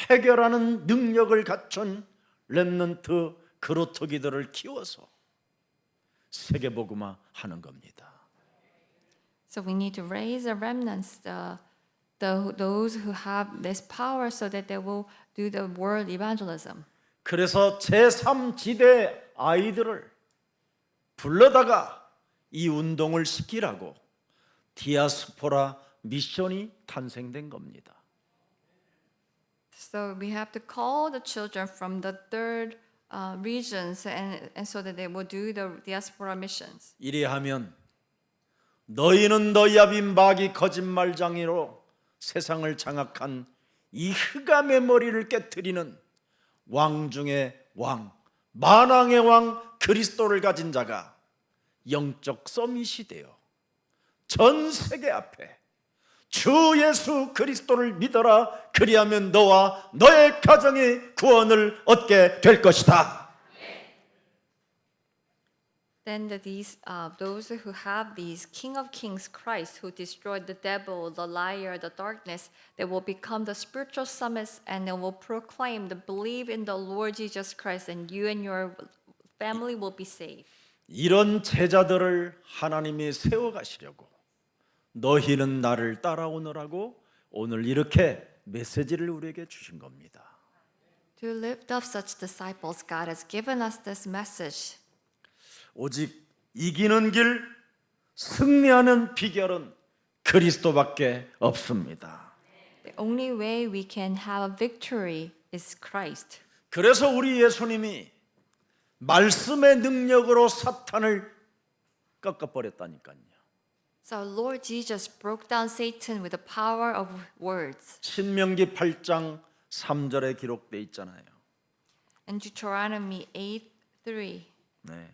해결하는 능력을 갖춘 렘넌트 그로터기들을 키워서 세계복음화 하는 겁니다. So we need to raise the remnants, those who have this power, so that they will do the world evangelism. 그래서 제3지대 아이들을 불러다가 이 운동을 시키라고 디아스포라 미션이 탄생된 겁니다. So we have to call the children from the third regions, and so that they will do the diaspora missions. 이래하면 너희는 너희 아비 마귀 거짓말장이로 세상을 장악한 이 흑암의 머리를 깨트리는 왕 중의 왕, 만왕의 왕 그리스도를 가진 자가 영적 서밋이 되어 전 세계 앞에 주 예수 그리스도를 믿어라, 그리하면 너와 너의 가정이 구원을 얻게 될 것이다. Then those who have these King of Kings, Christ, who destroyed the devil, the liar, the darkness, they will become the spiritual summits, and they will proclaim the believe in the Lord Jesus Christ, and you and your family will be saved. 이런 제자들을 하나님이 세워가시려고 너희는 나를 따라오너라고 오늘 이렇게 메시지를 우리에게 주신 겁니다. To lift up such disciples, God has given us this message. 오직 이기는 길, 승리하는 비결은 그리스도밖에 없습니다. The only way we can have victory is Christ. 그래서 우리 예수님이 말씀의 능력으로 사탄을 꺾어버렸다니까요. So Lord Jesus broke down Satan with the power of words. 신명기 8장 3절에 기록돼 있잖아요. In Deuteronomy 8:3. 네.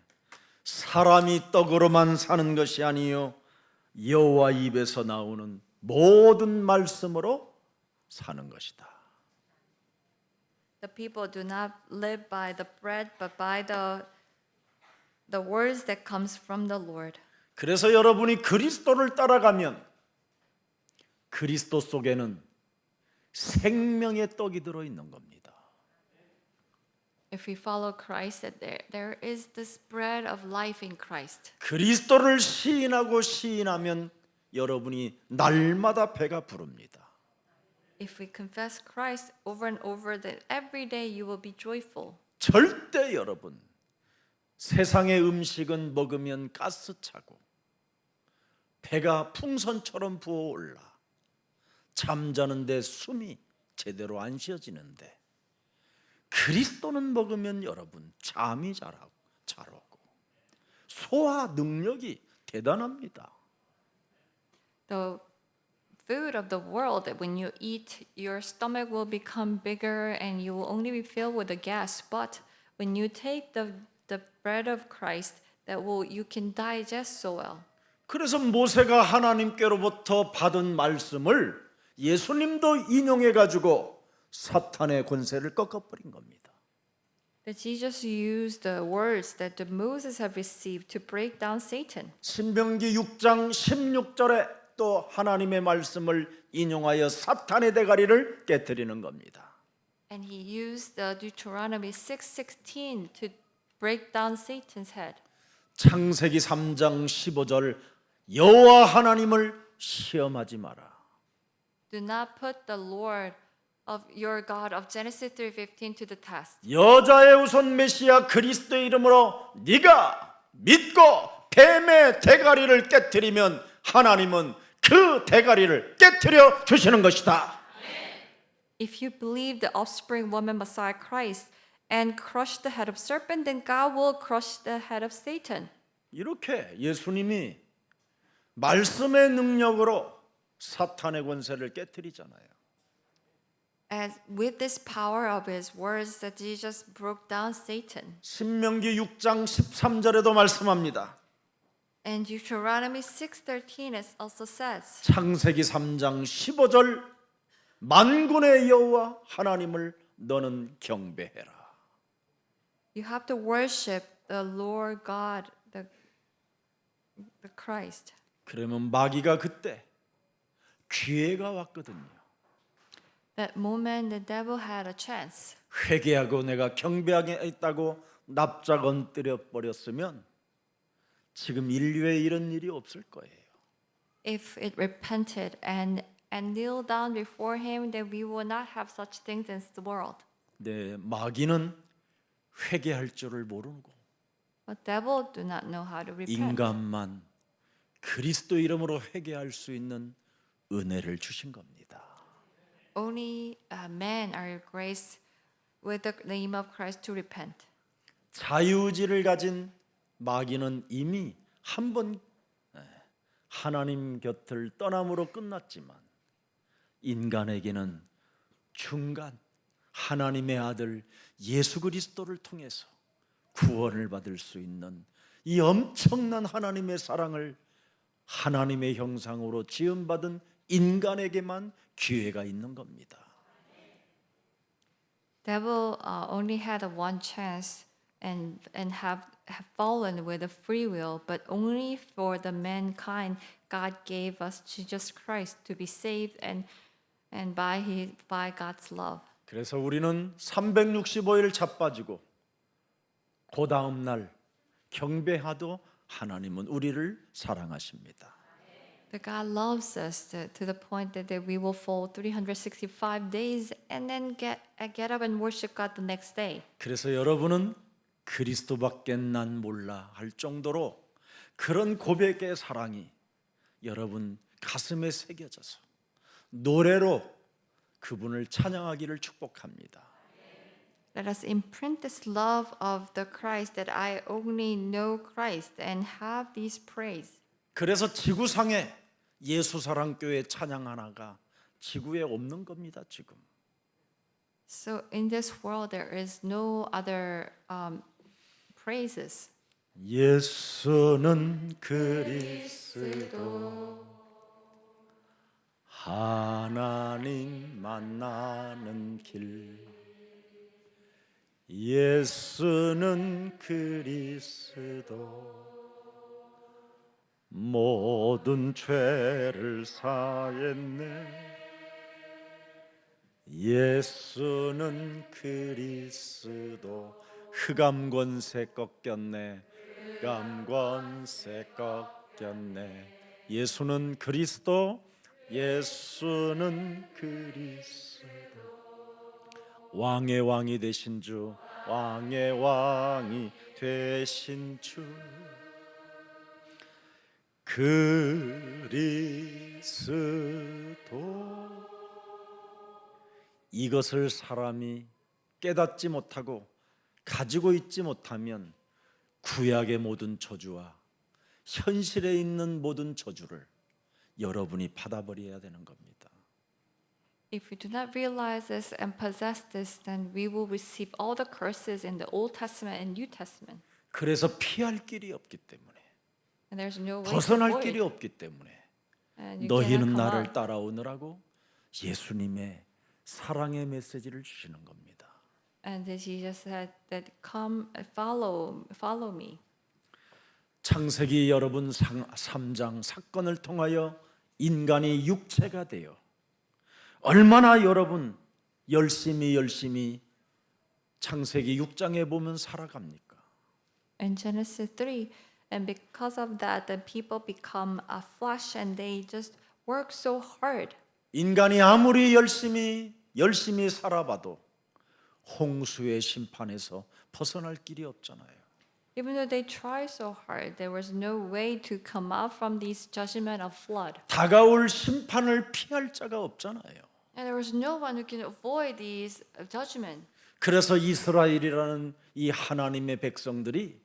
사람이 떡으로만 사는 것이 아니요 여호와 입에서 나오는 모든 말씀으로 사는 것이다. The people do not live by the bread, but by the words that comes from the Lord. 그래서 여러분이 그리스도를 따라가면 그리스도 속에는 생명의 떡이 들어 있는 겁니다. If we follow Christ, that there is this bread of life in Christ. 그리스도를 시인하고 시인하면 여러분이 날마다 배가 부릅니다. If we confess Christ over and over, that every day you will be joyful. 절대 여러분 세상의 음식은 먹으면 가스차고 배가 풍선처럼 부어올라 잠자는데 숨이 제대로 안 쉬어지는데 그리스도는 먹으면 여러분 잠이 잘 오고 소화 능력이 대단합니다. The food of the world, that when you eat, your stomach will become bigger and you will only be filled with the gas. But when you take the bread of Christ, you can digest so well. 그래서 모세가 하나님께로부터 받은 말씀을 예수님도 인용해 가지고 사탄의 권세를 꺾어버린 겁니다. That Jesus used the words that the Moses have received to break down Satan. 신명기 6장 16절에 또 하나님의 말씀을 인용하여 사탄의 대가리를 깨뜨리는 겁니다. And he used the Deuteronomy 6:16 to break down Satan's head. 창세기 3장 15절 여호와 하나님을 시험하지 마라. Do not put the Lord of your God of Genesis 3:15 to the test. 여자의 우선 메시아 그리스도의 이름으로 네가 믿고 뱀의 대가리를 깨뜨리면 하나님은 그 대가리를 깨뜨려 주시는 것이다. If you believe the offspring woman Messiah Christ and crush the head of serpent, then God will crush the head of Satan. 이렇게 예수님이 말씀의 능력으로 사탄의 권세를 깨뜨리잖아요. As with this power of his words that Jesus broke down Satan. 신명기 6장 13절에도 말씀합니다. And Deuteronomy 6:13 also says. 창세기 3장 15절 만군의 여호와 하나님을 너는 경배해라. You have to worship the Lord God, the Christ. 그러면 마귀가 그때 기회가 왔거든요. That moment the devil had a chance. 회개하고 내가 경배하게 했다고 납작 엎드려 버렸으면 지금 인류에 이런 일이 없을 거예요. If it repented and kneel down before him, then we will not have such things in the world. 네, 마귀는 회개할 줄을 모르고 But devil do not know how to repent. 인간만 그리스도 이름으로 회개할 수 있는 은혜를 주신 겁니다. Only men are graced with the name of Christ to repent. 자유의지를 가진 마귀는 이미 한 번 하나님 곁을 떠남으로 끝났지만 인간에게는 중간 하나님의 아들 예수 그리스도를 통해서 구원을 받을 수 있는 이 엄청난 하나님의 사랑을 하나님의 형상으로 지음받은 인간에게만 기회가 있는 겁니다. Devil only had a one chance and have fallen with a free will, but only for the mankind God gave us Jesus Christ to be saved and by God's love. 그래서 우리는 365일 자빠지고 그 다음 날 경배하도 하나님은 우리를 사랑하십니다. That God loves us to the point that we will fall 365 days and then get up and worship God the next day. 그래서 여러분은 그리스도밖에 난 몰라 할 정도로 그런 고백의 사랑이 여러분 가슴에 새겨져서 노래로 그분을 찬양하기를 축복합니다. Let us imprint this love of the Christ that I only know Christ and have these praise. 그래서 지구상에 예수 사랑 교회 찬양 하나가 지구에 없는 겁니다, 지금. So in this world there is no other praises. 예수는 그리스도 하나님 만나는 길 예수는 그리스도 모든 죄를 사했네 예수는 그리스도 흑암 권세 꺾였네 흑암 권세 꺾였네 예수는 그리스도 예수는 그리스도 왕의 왕이 되신 주 왕의 왕이 되신 주 그리스도 이것을 사람이 깨닫지 못하고 가지고 있지 못하면 구약의 모든 저주와 현실에 있는 모든 저주를 여러분이 받아버려야 되는 겁니다. If we do not realize this and possess this, then we will receive all the curses in the Old Testament and New Testament. 그래서 피할 길이 없기 때문에 And there's no way to 벗어날 avoid. 길이 없기 때문에 And you 너희는 cannot come 나를 out. 따라오느라고 예수님의 사랑의 메시지를 주시는 겁니다. And Jesus said that come follow me. 창세기 여러분 3장 사건을 통하여 인간이 육체가 되어 얼마나 여러분 열심히 창세기 6장에 보면 살아갑니까? In Genesis 3, and because of that, the people become a flesh and they just work so hard. 인간이 아무리 열심히 살아봐도 홍수의 심판에서 벗어날 길이 없잖아요. Even though they try so hard, there was no way to come out from this judgment of flood. 다가올 심판을 피할 자가 없잖아요. And there was no one who can avoid these judgment. 그래서 이스라엘이라는 이 하나님의 백성들이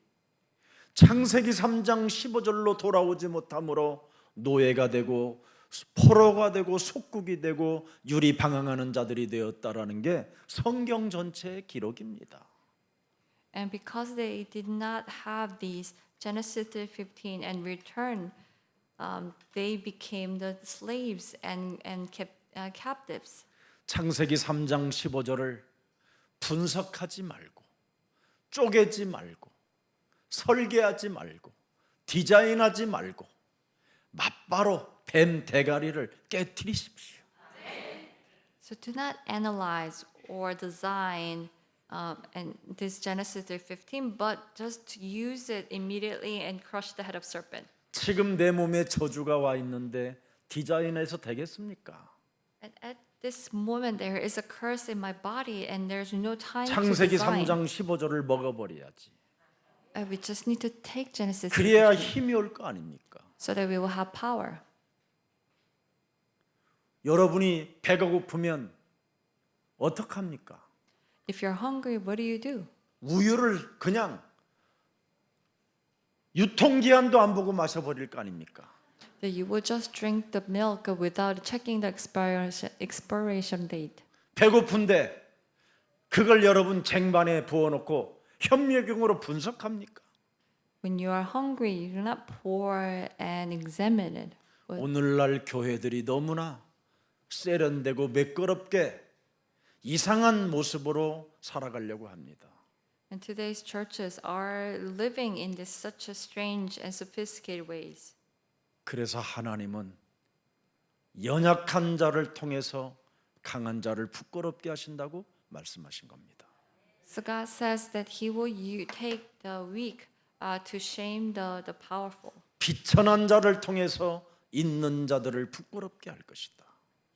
창세기 3장 15절로 돌아오지 못함으로 노예가 되고 포로가 되고 속국이 되고 유리 방황하는 자들이 되었다라는 게 성경 전체의 기록입니다. And because they did not have these Genesis 3:15 and return, they became the slaves and captives. 창세기 3장 15절을 분석하지 말고 쪼개지 말고 설계하지 말고 디자인하지 말고 맞바로 뱀 대가리를 깨트리십시오. So do not analyze or design and this Genesis 3:15, but just to use it immediately and crush the head of serpent. 지금 내 몸에 저주가 와 있는데 디자인해서 되겠습니까? At this moment, there is a curse in my body, and there's no time to 창세기 design. 3장 15절을 먹어버려야지. We just need to take Genesis 3:15 그래야 힘이 올 거 아닙니까? so that we will have power. 여러분이 배가 고프면 어떡합니까? If you're hungry, what do? 우유를 그냥 유통기한도 안 보고 마셔버릴 거 아닙니까? That you will just drink the milk without checking the expiration date. 배고픈데 그걸 여러분 쟁반에 부어놓고 현미경으로 분석합니까? When you are hungry, you do not pour and examine it. 오늘날 교회들이 너무나 세련되고 매끄럽게 이상한 모습으로 살아가려고 합니다. And today's churches are living in this such a strange and sophisticated ways. 그래서 하나님은 연약한 자를 통해서 강한 자를 부끄럽게 하신다고 말씀하신 겁니다. So God says that He will take the weak to shame the powerful. 비천한 자를 통해서 있는 자들을 부끄럽게 할 것이다.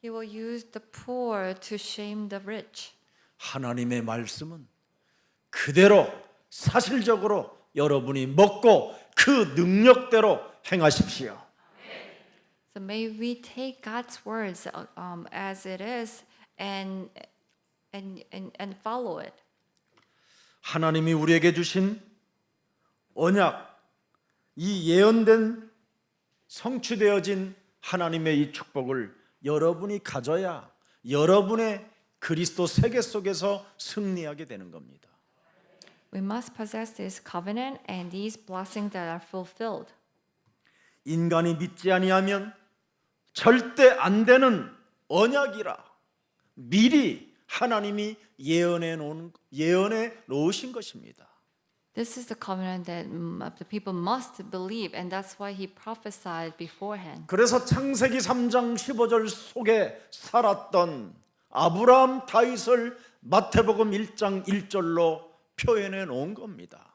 He will use the poor to shame the rich. 하나님의 말씀은 그대로 사실적으로 여러분이 먹고 그 능력대로 행하십시오. So may we take God's words as it is and follow it. 하나님이 우리에게 주신 언약, 이 예언된 성취되어진 하나님의 이 축복을 여러분이 가져야 여러분의 그리스도 세계 속에서 승리하게 되는 겁니다. We must possess this covenant and these blessings that are fulfilled. 인간이 믿지 아니하면 절대 안 되는 언약이라 미리 하나님이 예언해 놓으신 것입니다. This is the covenant that the people must believe, and that's why He prophesied beforehand. 그래서 창세기 3장 15절 속에 살았던 아브라함, 다윗을 마태복음 1장 1절로 표현해 놓은 겁니다.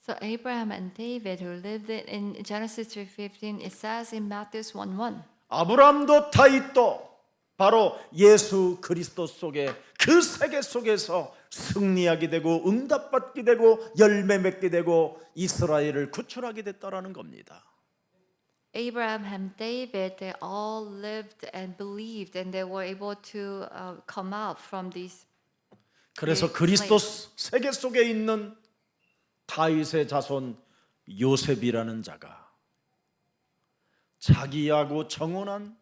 So Abraham and David, who lived in Genesis 3:15, it says in Matthew 1:1. 아브라함도 다윗도 바로 예수 그리스도 속에 그 세계 속에서 승리하게 되고 응답받게 되고 열매 맺게 되고 이스라엘을 구출하게 됐다라는 겁니다. Abraham and David, they all lived and believed, and they were able to come out from these. 그래서 그리스도 세계 속에 있는 다윗의 자손 요셉이라는 자가 자기하고 정혼한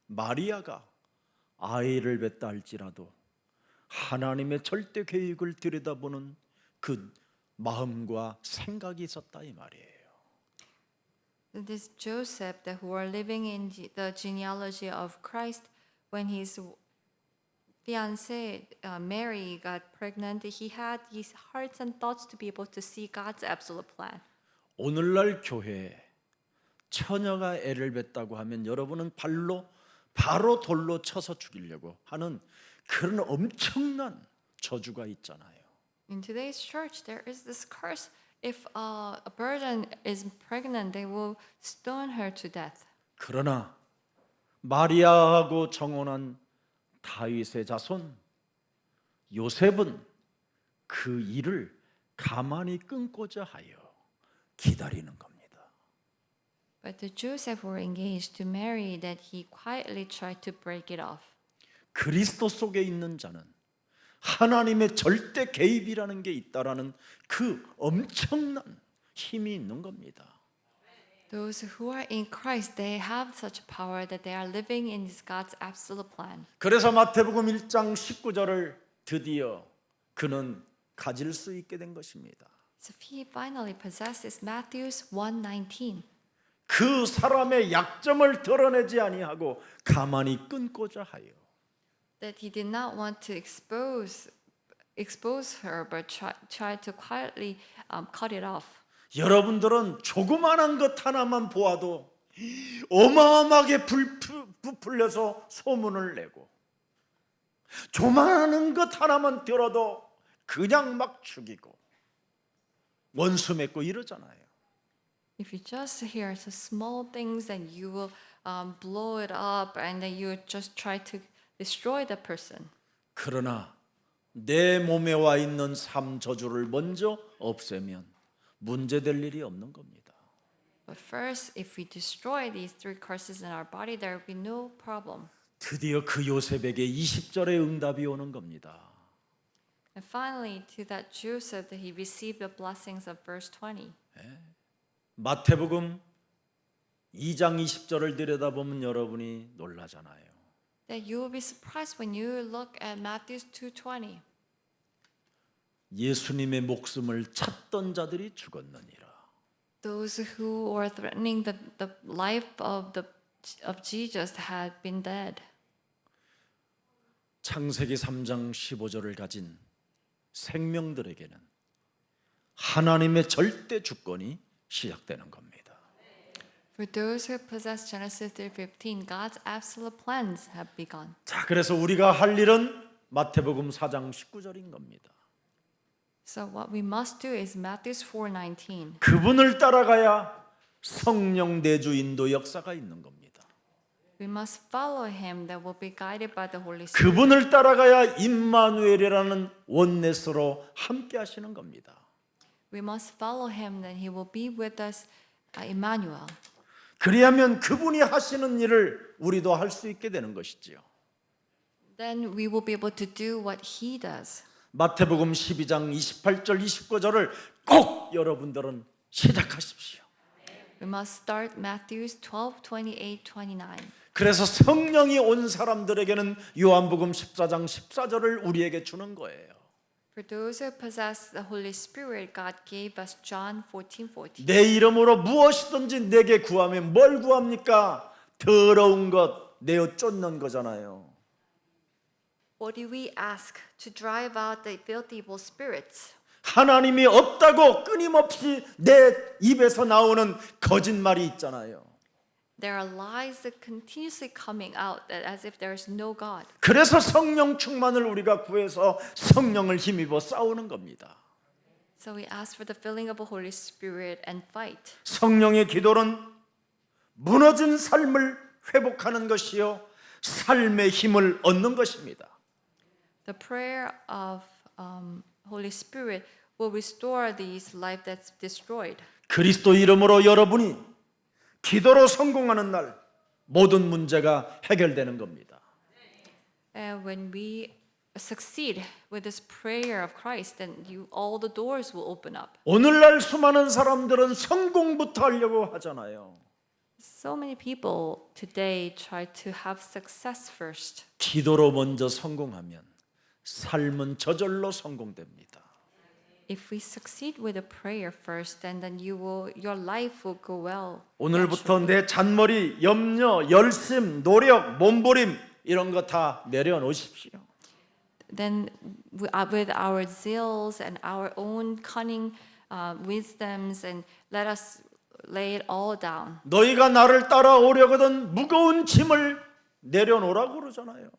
마리아가 아이를 낳았다 할지라도 하나님의 절대 계획을 들여다보는 그 마음과 생각이 있었다 이 말이에요. This Joseph, who are living in the genealogy of Christ, when his fiancée Mary got pregnant, he had his hearts and thoughts to be able to see God's absolute plan. 오늘날 교회에 처녀가 애를 낳았다고 하면 여러분은 바로 돌로 쳐서 죽이려고 하는 그런 엄청난 저주가 있잖아요. In today's church, there is this curse. If a virgin is pregnant, they will stone her to death. 그러나 마리아하고 정혼한 다윗의 자손 요셉은 그 일을 가만히 끊고자 하여 기다리는 겁니다. But the Joseph were engaged to Mary that he quietly tried to break it off. 그리스도 속에 있는 자는 하나님의 절대 개입이라는 게 있다라는 그 엄청난 힘이 있는 겁니다. Those who are in Christ, they have such power that they are living in God's absolute plan. 그래서 마태복음 1장 19절을 드디어 그는 가질 수 있게 된 것입니다. So he finally possesses Matthew's 1:19. 그 사람의 약점을 드러내지 아니하고 가만히 끊고자 하여 That he did not want to expose her, but tried to quietly cut it off. 여러분들은 조그마한 것 하나만 보아도 어마어마하게 부풀려서 소문을 내고 조그마한 것 하나만 들어도 그냥 막 죽이고 원수 맺고 이러잖아요. If you just hear the small things, then you will blow it up, and then you just try to destroy the person. 그러나 내 몸에 와 있는 삶 저주를 먼저 없애면 문제될 일이 없는 겁니다. But first, if we destroy these three curses in our body, there will be no problem. 드디어 그 요셉에게 20절의 응답이 오는 겁니다. And finally, to that Joseph, that he received the blessings of verse 20. 마태복음 2장 20절을 들여다보면 여러분이 놀라잖아요. That you will be surprised when you look at Matthew 2:20. 예수님의 목숨을 찾던 자들이 죽었느니라. Those who were threatening the life of Jesus had been dead. 창세기 3장 15절을 가진 생명들에게는 하나님의 절대 주권이 시작되는 겁니다. For those who possess Genesis 3:15, God's absolute plans have begun. 자, 그래서 우리가 할 일은 마태복음 4장 19절인 겁니다. So what we must do is Matthew 4:19. 그분을 따라가야 성령 내주 인도 역사가 있는 겁니다. We must follow him that will be guided by the Holy Spirit. 그분을 따라가야 임마누엘이라는 원내스로 함께 하시는 겁니다. We must follow him that he will be with us, Emmanuel. 그리하면 그분이 하시는 일을 우리도 할 수 있게 되는 것이지요. Then we will be able to do what he does. 마태복음 12장 28절 29절을 꼭 여러분들은 시작하십시오. We must start Matthews 12:28, 29. 그래서 성령이 온 사람들에게는 요한복음 14장 14절을 우리에게 주는 거예요. For those who possess the Holy Spirit, God gave us John 14:14. 내 이름으로 무엇이든지 내게 구하면 뭘 구합니까? 더러운 것 내어 쫓는 거잖아요. What do we ask to drive out the filthy evil spirits? 하나님이 없다고 끊임없이 내 입에서 나오는 거짓말이 있잖아요. There are lies that continuously coming out that as if there is no God. 그래서 성령 충만을 우리가 구해서 성령을 힘입어 싸우는 겁니다. So we ask for the filling of the Holy Spirit and fight. 성령의 기도는 무너진 삶을 회복하는 것이요 삶의 힘을 얻는 것입니다. The prayer of Holy Spirit will restore these life that's destroyed. 그리스도 이름으로 여러분이 기도로 성공하는 날 모든 문제가 해결되는 겁니다. And when we succeed with this prayer of Christ, then all the doors will open up. 오늘날 수많은 사람들은 성공부터 하려고 하잖아요. So many people today try to have success first. 기도로 먼저 성공하면 삶은 저절로 성공됩니다. If we succeed with a prayer first, then your life will go well. 오늘부터 내 잔머리, 염려, 열심, 노력, 몸부림 이런 거 다 내려놓으십시오. Then with our zeals and our own cunning wisdoms, and let us lay it all down. 너희가 나를 따라오려거든 무거운 짐을 내려놓으라고 그러잖아요.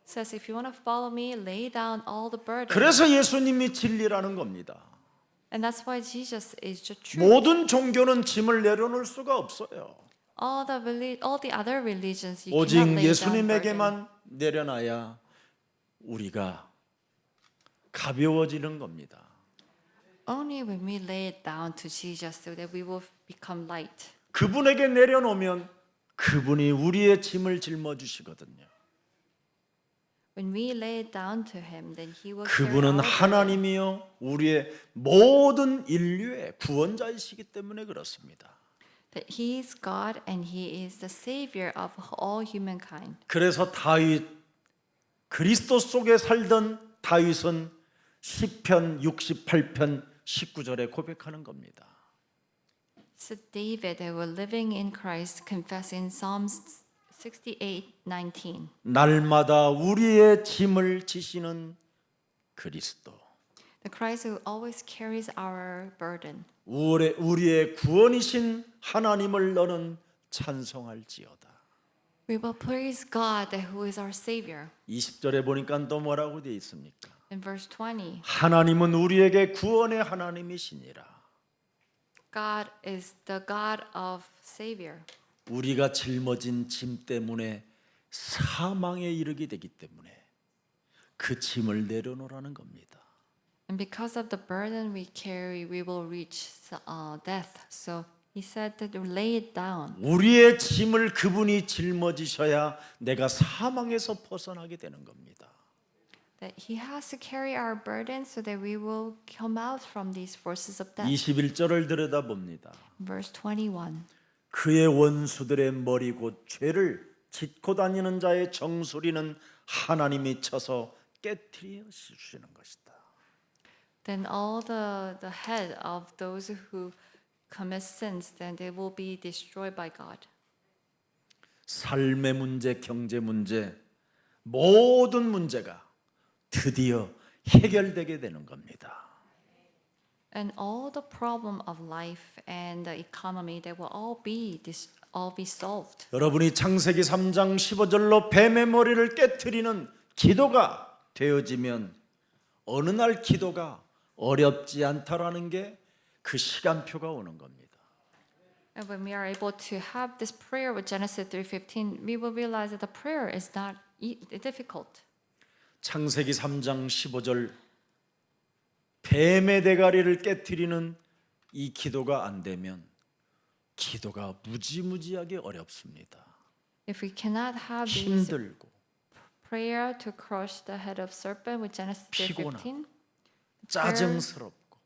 It says, if you want to follow me, lay down all the burden. 그래서 예수님이 진리라는 겁니다. And that's why Jesus is the truth. 모든 종교는 짐을 내려놓을 수가 없어요. All the other religions you 오직 cannot lay down burden. 예수님에게만 내려놔야 우리가 가벼워지는 겁니다. Only when we lay it down to Jesus so that we will become light. 그분에게 내려놓으면 그분이 우리의 짐을 짊어지시거든요. When we lay it down to him, then he will carry 그분은 our burden. 하나님이요 우리의 모든 인류의 구원자이시기 때문에 그렇습니다. That he is God and he is the savior of all humankind. 그래서 다윗 그리스도 속에 살던 다윗은 시편 68편 19절에 고백하는 겁니다. So David, they were living in Christ, confess in Psalms 68:19. 날마다 우리의 짐을 지시는 그리스도. The Christ who always carries our burden. 우리의 구원이신 하나님을 너는 찬송할지어다. We will praise God who is our savior. 20절에 보니까 또 뭐라고 되어 있습니까? In verse 20, 하나님은 우리에게 구원의 하나님이시니라. God is the God of savior. 우리가 짊어진 짐 때문에 사망에 이르게 되기 때문에 그 짐을 내려놓으라는 겁니다. And because of the burden we carry, we will reach death. So he said that lay it down. 우리의 짐을 그분이 짊어지셔야 내가 사망에서 벗어나게 되는 겁니다. That he has to carry our burden so that we will come out from these forces of death. 21절을 들여다봅니다. Verse 21. 그의 원수들의 머리 곧 죄를 짚고 다니는 자의 정수리는 하나님이 쳐서 깨트려 주시는 것이다. Then all the head of those who commit sins, then they will be destroyed by God. 삶의 문제, 경제 문제, 모든 문제가 드디어 해결되게 되는 겁니다. And all the problem of life and the economy, they will all be solved. 여러분이 창세기 3장 15절로 뱀의 머리를 깨트리는 기도가 되어지면 어느 날 기도가 어렵지 않다라는 게 그 시간표가 오는 겁니다. And when we are able to have this prayer with Genesis 3:15, we will realize that the prayer is not difficult. 창세기 3장 15절 뱀의 대가리를 깨트리는 이 기도가 안 되면 기도가 무지무지하게 어렵습니다. If we cannot have this 힘들고 prayer to crush the head of serpent with Genesis 3:15, 짜증스럽고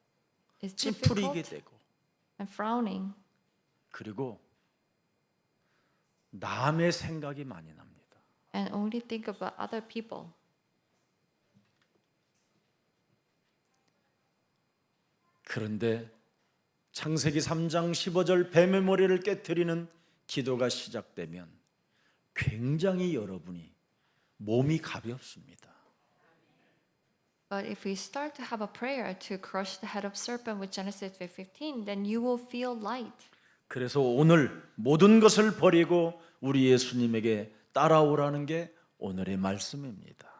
is 찌푸리게 difficult 되고 and frowning. 그리고 남의 생각이 많이 납니다. And only think about other people. 그런데 창세기 3장 15절 뱀의 머리를 깨트리는 기도가 시작되면 굉장히 여러분이 몸이 가볍습니다. But if we start to have a prayer to crush the head of serpent with Genesis 3:15, then you will feel light. 그래서 오늘 모든 것을 버리고 우리 예수님에게 따라오라는 게 오늘의 말씀입니다.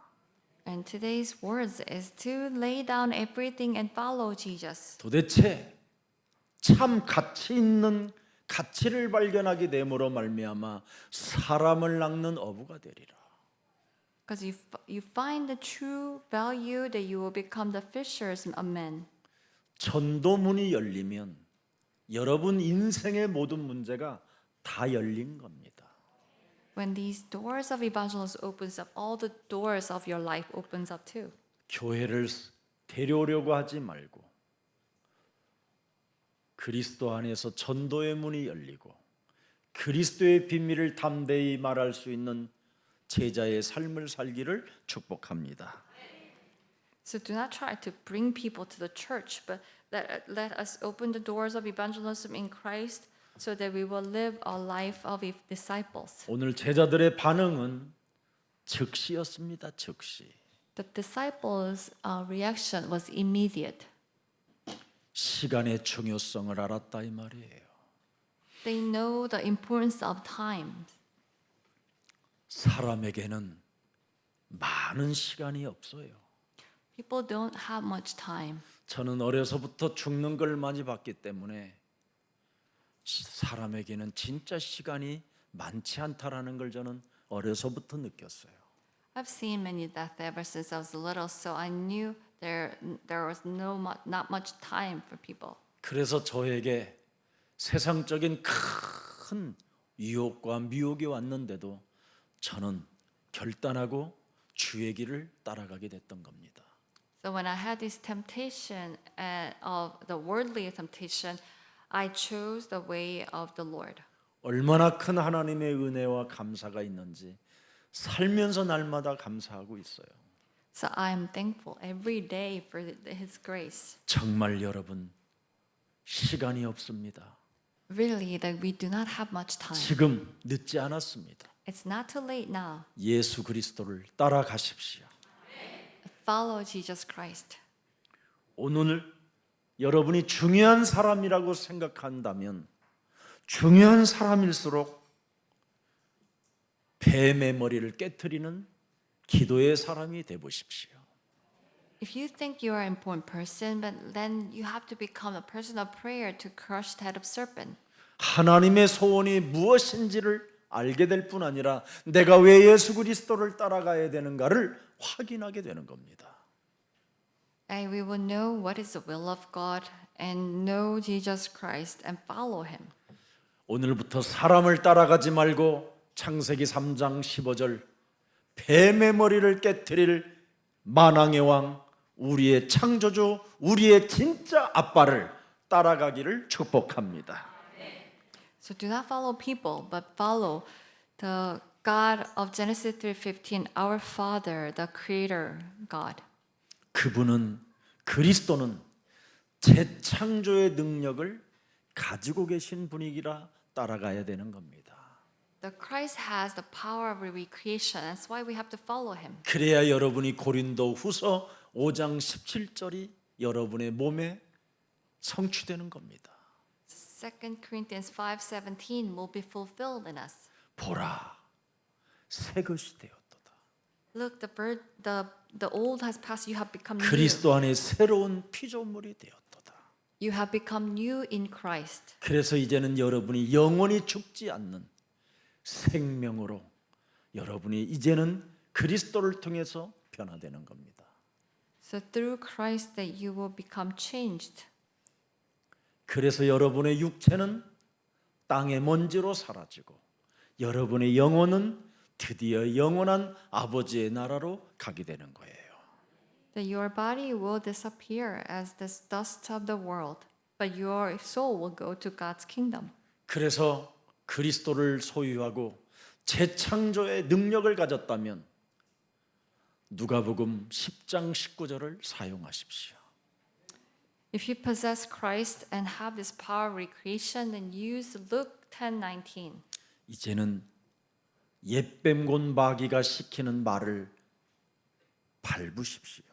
And today's words is to lay down everything and follow Jesus. 도대체 참 가치 있는 가치를 발견하게 됨으로 말미암아 사람을 낚는 어부가 되리라. Because you find the true value that you will become the fishers of men. 전도문이 열리면 여러분 인생의 모든 문제가 다 열린 겁니다. When these doors of evangelism opens up, all the doors of your life opens up too. 교회를 데려오려고 하지 말고 그리스도 안에서 전도의 문이 열리고 그리스도의 비밀을 담대히 말할 수 있는 제자의 삶을 살기를 축복합니다. So do not try to bring people to the church, but let us open the doors of evangelism in Christ so that we will live a life of disciples. 오늘 제자들의 반응은 즉시였습니다. 즉시. The disciples' reaction was immediate. 시간의 중요성을 알았다 이 말이에요. They know the importance of time. 사람에게는 많은 시간이 없어요. People don't have much time. 저는 어려서부터 죽는 걸 많이 봤기 때문에 사람에게는 진짜 시간이 많지 않다라는 걸 저는 어려서부터 느꼈어요. I've seen many deaths ever since I was little, so I knew there was not much time for people. 그래서 저에게 세상적인 큰 유혹과 미혹이 왔는데도 저는 결단하고 주의 길을 따라가게 됐던 겁니다. So when I had this temptation of the worldly temptation, I chose the way of the Lord. 얼마나 큰 하나님의 은혜와 감사가 있는지 살면서 날마다 감사하고 있어요. So I am thankful every day for His grace. 정말 여러분 시간이 없습니다. Really, that we do not have much time. 지금 늦지 않았습니다. It's not too late now. 예수 그리스도를 따라가십시오. Follow Jesus Christ. 오늘 여러분이 중요한 사람이라고 생각한다면 중요한 사람일수록 뱀의 머리를 깨트리는 기도의 사람이 돼 보십시오. If you think you are an important person, but then you have to become a person of prayer to crush the head of serpent. 하나님의 소원이 무엇인지를 알게 될 뿐 아니라 내가 왜 예수 그리스도를 따라가야 되는가를 확인하게 되는 겁니다. And we will know what is the will of God and know Jesus Christ and follow Him. 오늘부터 사람을 따라가지 말고 창세기 3장 15절 뱀의 머리를 깨트릴 만왕의 왕 우리의 창조주 우리의 진짜 아빠를 따라가기를 축복합니다. So do not follow people, but follow the God of Genesis 3:15, our Father, the Creator God. 그분은 그리스도는 재창조의 능력을 가지고 계신 분이기라 따라가야 되는 겁니다. The Christ has the power of recreation. That's why we have to follow him. 그래야 여러분이 고린도 후서 5장 17절이 여러분의 몸에 성취되는 겁니다. 2 Corinthians 5:17 will be fulfilled in us. 보라, 새 것이 되었도다. Look, the old has passed. You have become new. 그리스도 안에 새로운 피조물이 되었도다. You have become new in Christ. 그래서 이제는 여러분이 영원히 죽지 않는 생명으로 여러분이 이제는 그리스도를 통해서 변화되는 겁니다. So through Christ that you will become changed. 그래서 여러분의 육체는 땅의 먼지로 사라지고 여러분의 영혼은 드디어 영원한 아버지의 나라로 가게 되는 거예요. That your body will disappear as the dust of the world, but your soul will go to God's kingdom. 그래서 그리스도를 소유하고 재창조의 능력을 가졌다면 누가복음 10장 19절을 사용하십시오. If you possess Christ and have this power of recreation, then use Luke 10:19. 이제는 옛뱀곤 마귀가 시키는 말을 밟으십시오.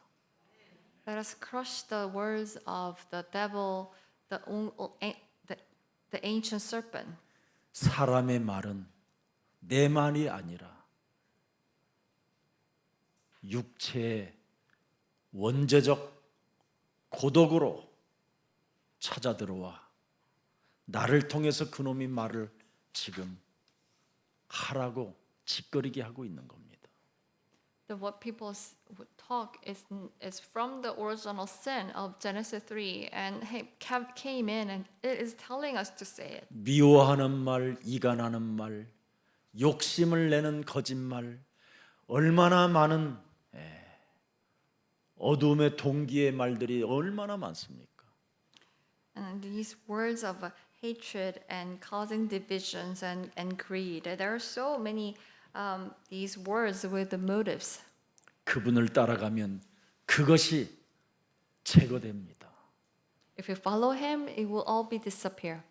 Let us crush the words of the devil, the ancient serpent. 사람의 말은 내 말이 아니라 육체의 원죄적 고독으로 찾아 들어와 나를 통해서 그놈이 말을 지금 하라고 짓거리게 하고 있는 겁니다. What people talk is from the original sin of Genesis 3 and came in and it is telling us to say it. 미워하는 말, 이간하는 말, 욕심을 내는 거짓말, 얼마나 많은 어둠의 동기의 말들이 얼마나 많습니까? And these words of hatred and causing divisions and greed. There are so many these words with the motives. 그분을 따라가면 그것이 제거됩니다. If you follow him, it will all be disappear.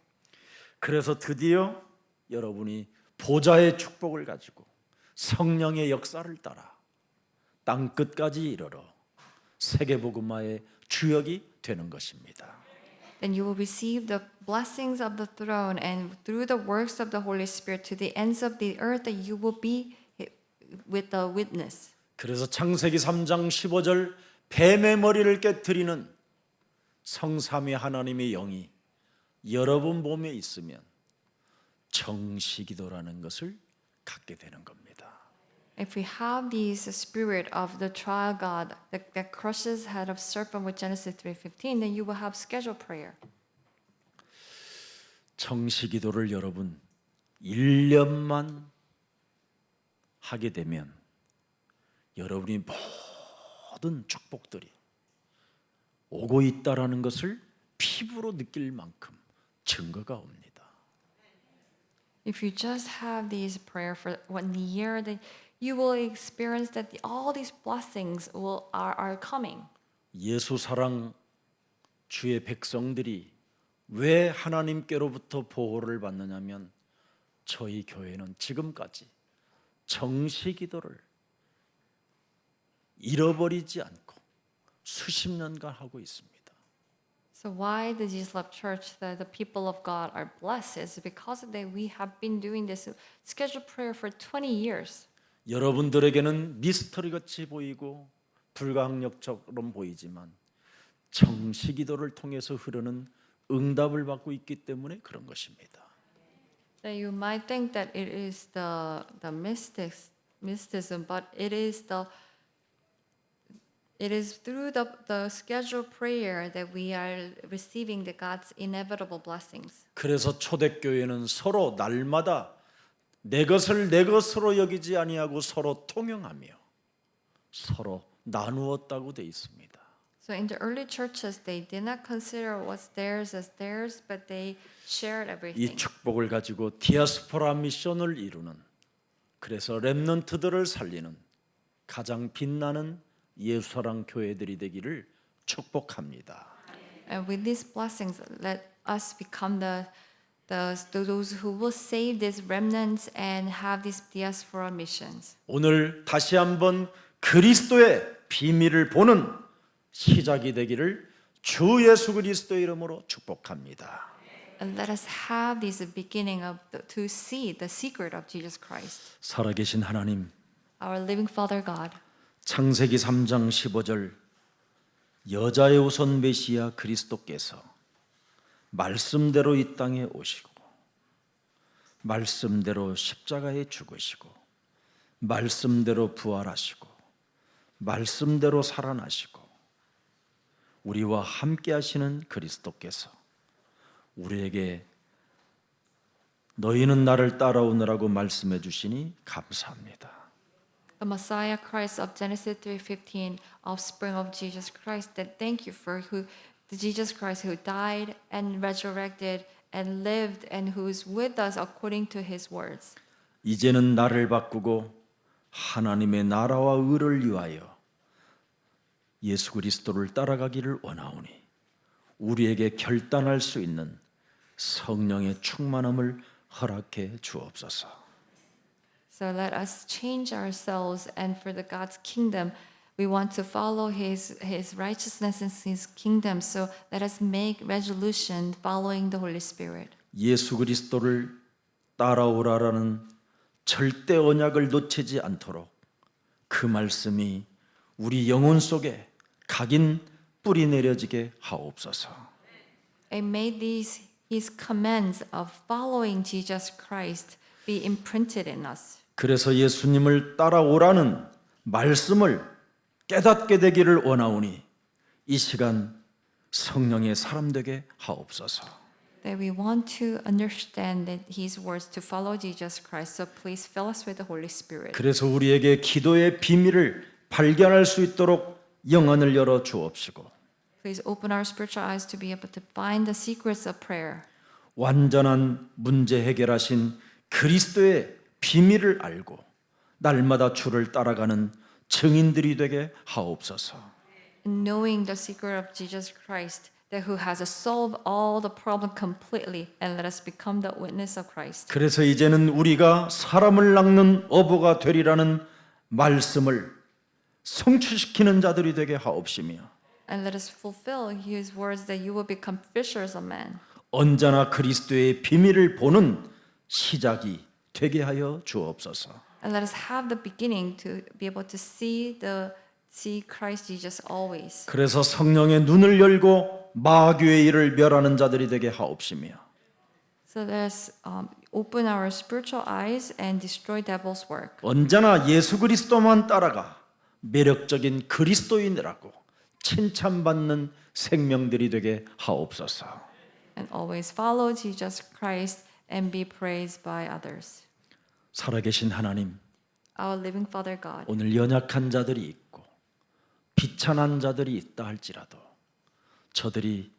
그래서 드디어 여러분이 보좌의 축복을 가지고 성령의 역사를 따라 땅 끝까지 이르러 세계복음화의 주역이 되는 것입니다. Then you will receive the blessings of the throne, and through the works of the Holy Spirit to the ends of the earth, that you will be with the witness. 그래서 창세기 3장 15절 뱀의 머리를 깨트리는 성삼위 하나님의 영이 여러분 몸에 있으면 정시기도라는 것을 갖게 되는 겁니다. If we have this spirit of the trial God that crushes head of serpent with Genesis 3:15, then you will have scheduled prayer. 정시기도를 여러분 1년만 하게 되면 여러분이 모든 축복들이 오고 있다라는 것을 피부로 느낄 만큼 증거가 옵니다. If you just have these prayer for 1 year, then you will experience that all these blessings are coming. 예수 사랑 주의 백성들이 왜 하나님께로부터 보호를 받느냐면 저희 교회는 지금까지 정시기도를 잃어버리지 않고 수십 년간 하고 있습니다. So why the Jesus Love Church, the people of God are blessed, is because that we have been doing this scheduled prayer for 20 years. 여러분들에게는 미스터리 같이 보이고 불가항력처럼 보이지만 정시기도를 통해서 흐르는 응답을 받고 있기 때문에 그런 것입니다. That you might think that it is the mysticism, but it is through the scheduled prayer that we are receiving the God's inevitable blessings. 그래서 초대교회는 서로 날마다 내 것을 내 것으로 여기지 아니하고 서로 통용하며 서로 나누었다고 돼 있습니다. So So in the early churches, they did not consider what's theirs as theirs, but they shared 이 everything. 축복을 가지고 디아스포라 미션을 이루는, 그래서 렘넌트들을 살리는 가장 빛나는 예수사랑 교회들이 되기를 축복합니다. And with these blessings, let us become those who will save these remnants and have these diaspora missions. 오늘 다시 한번 그리스도의 비밀을 보는 시작이 되기를 주 예수 그리스도의 이름으로 축복합니다. And let us have this beginning to see the secret of Jesus Christ. 살아계신 하나님, Our living Father God. 창세기 3장 15절 여자의 우선 메시아 그리스도께서 말씀대로 이 땅에 오시고 말씀대로 십자가에 죽으시고 말씀대로 부활하시고 말씀대로 살아나시고 우리와 함께 하시는 그리스도께서 우리에게 너희는 나를 따라오느라고 말씀해 주시니 감사합니다. The Messiah Christ of Genesis 3:15, offspring of Jesus Christ, that thank you for the Jesus Christ who died and resurrected and lived and who is with us according to his words. 이제는 나를 바꾸고 하나님의 나라와 의를 위하여 예수 그리스도를 따라가기를 원하오니 우리에게 결단할 수 있는 성령의 충만함을 허락해 주옵소서. So let us change ourselves, and for the God's kingdom, we want to follow his righteousness and his kingdom. So let us make resolution following the Holy Spirit. 예수 그리스도를 따라오라라는 절대 언약을 놓치지 않도록 그 말씀이 우리 영혼 속에 각인 뿌리 내려지게 하옵소서. And may his commands of following Jesus Christ be imprinted in us. 그래서 예수님을 따라오라는 말씀을 깨닫게 되기를 원하오니 이 시간 성령의 사람 되게 하옵소서. That we want to understand that his words to follow Jesus Christ. So please fill us with the Holy Spirit. 그래서 우리에게 기도의 비밀을 발견할 수 있도록 영안을 열어 주옵시고 Please open our spiritual eyes to be able to find the secrets of prayer. 완전한 문제 해결하신 그리스도의 비밀을 알고 날마다 주를 따라가는 증인들이 되게 하옵소서. And knowing the secret of Jesus Christ, that who has solved all the problem completely, and let us become the witness of Christ. 그래서 이제는 우리가 사람을 낚는 어부가 되리라는 말씀을 성취시키는 자들이 되게 하옵시며 And let us fulfill his words that you will become fishers of men. 언제나 그리스도의 비밀을 보는 시작이 되게 하여 주옵소서. And let us have the beginning to be able to see Christ Jesus always. 그래서 성령의 눈을 열고 마귀의 일을 멸하는 자들이 되게 하옵시며 So let us open our spiritual eyes and destroy devil's work. 언제나 예수 그리스도만 따라가 매력적인 그리스도인이라고 칭찬받는 생명들이 되게 하옵소서. And always follow Jesus Christ and be praised by others. 살아계신 하나님, Our living Father God. 오늘 연약한 자들이 있고 비천한 자들이 있다 할지라도 저들이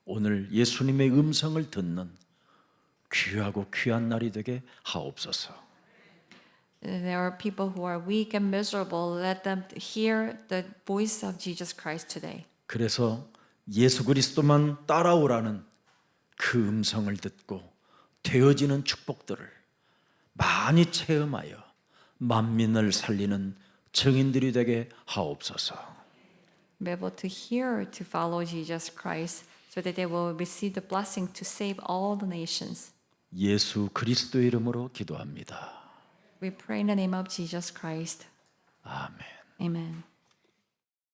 오늘 예수님의 음성을 듣는 귀하고 귀한 날이 되게 하옵소서. There are people who are weak and miserable. Let them hear the voice of Jesus Christ today. 그래서 예수 그리스도만 따라오라는 그 음성을 듣고 되어지는 축복들을 많이 체험하여 만민을 살리는 증인들이 되게 하옵소서. Be able to hear to follow Jesus Christ so that they will receive the blessing to save all the nations. 예수 그리스도의 이름으로 기도합니다. We pray in the name of Jesus Christ. 아멘. Amen.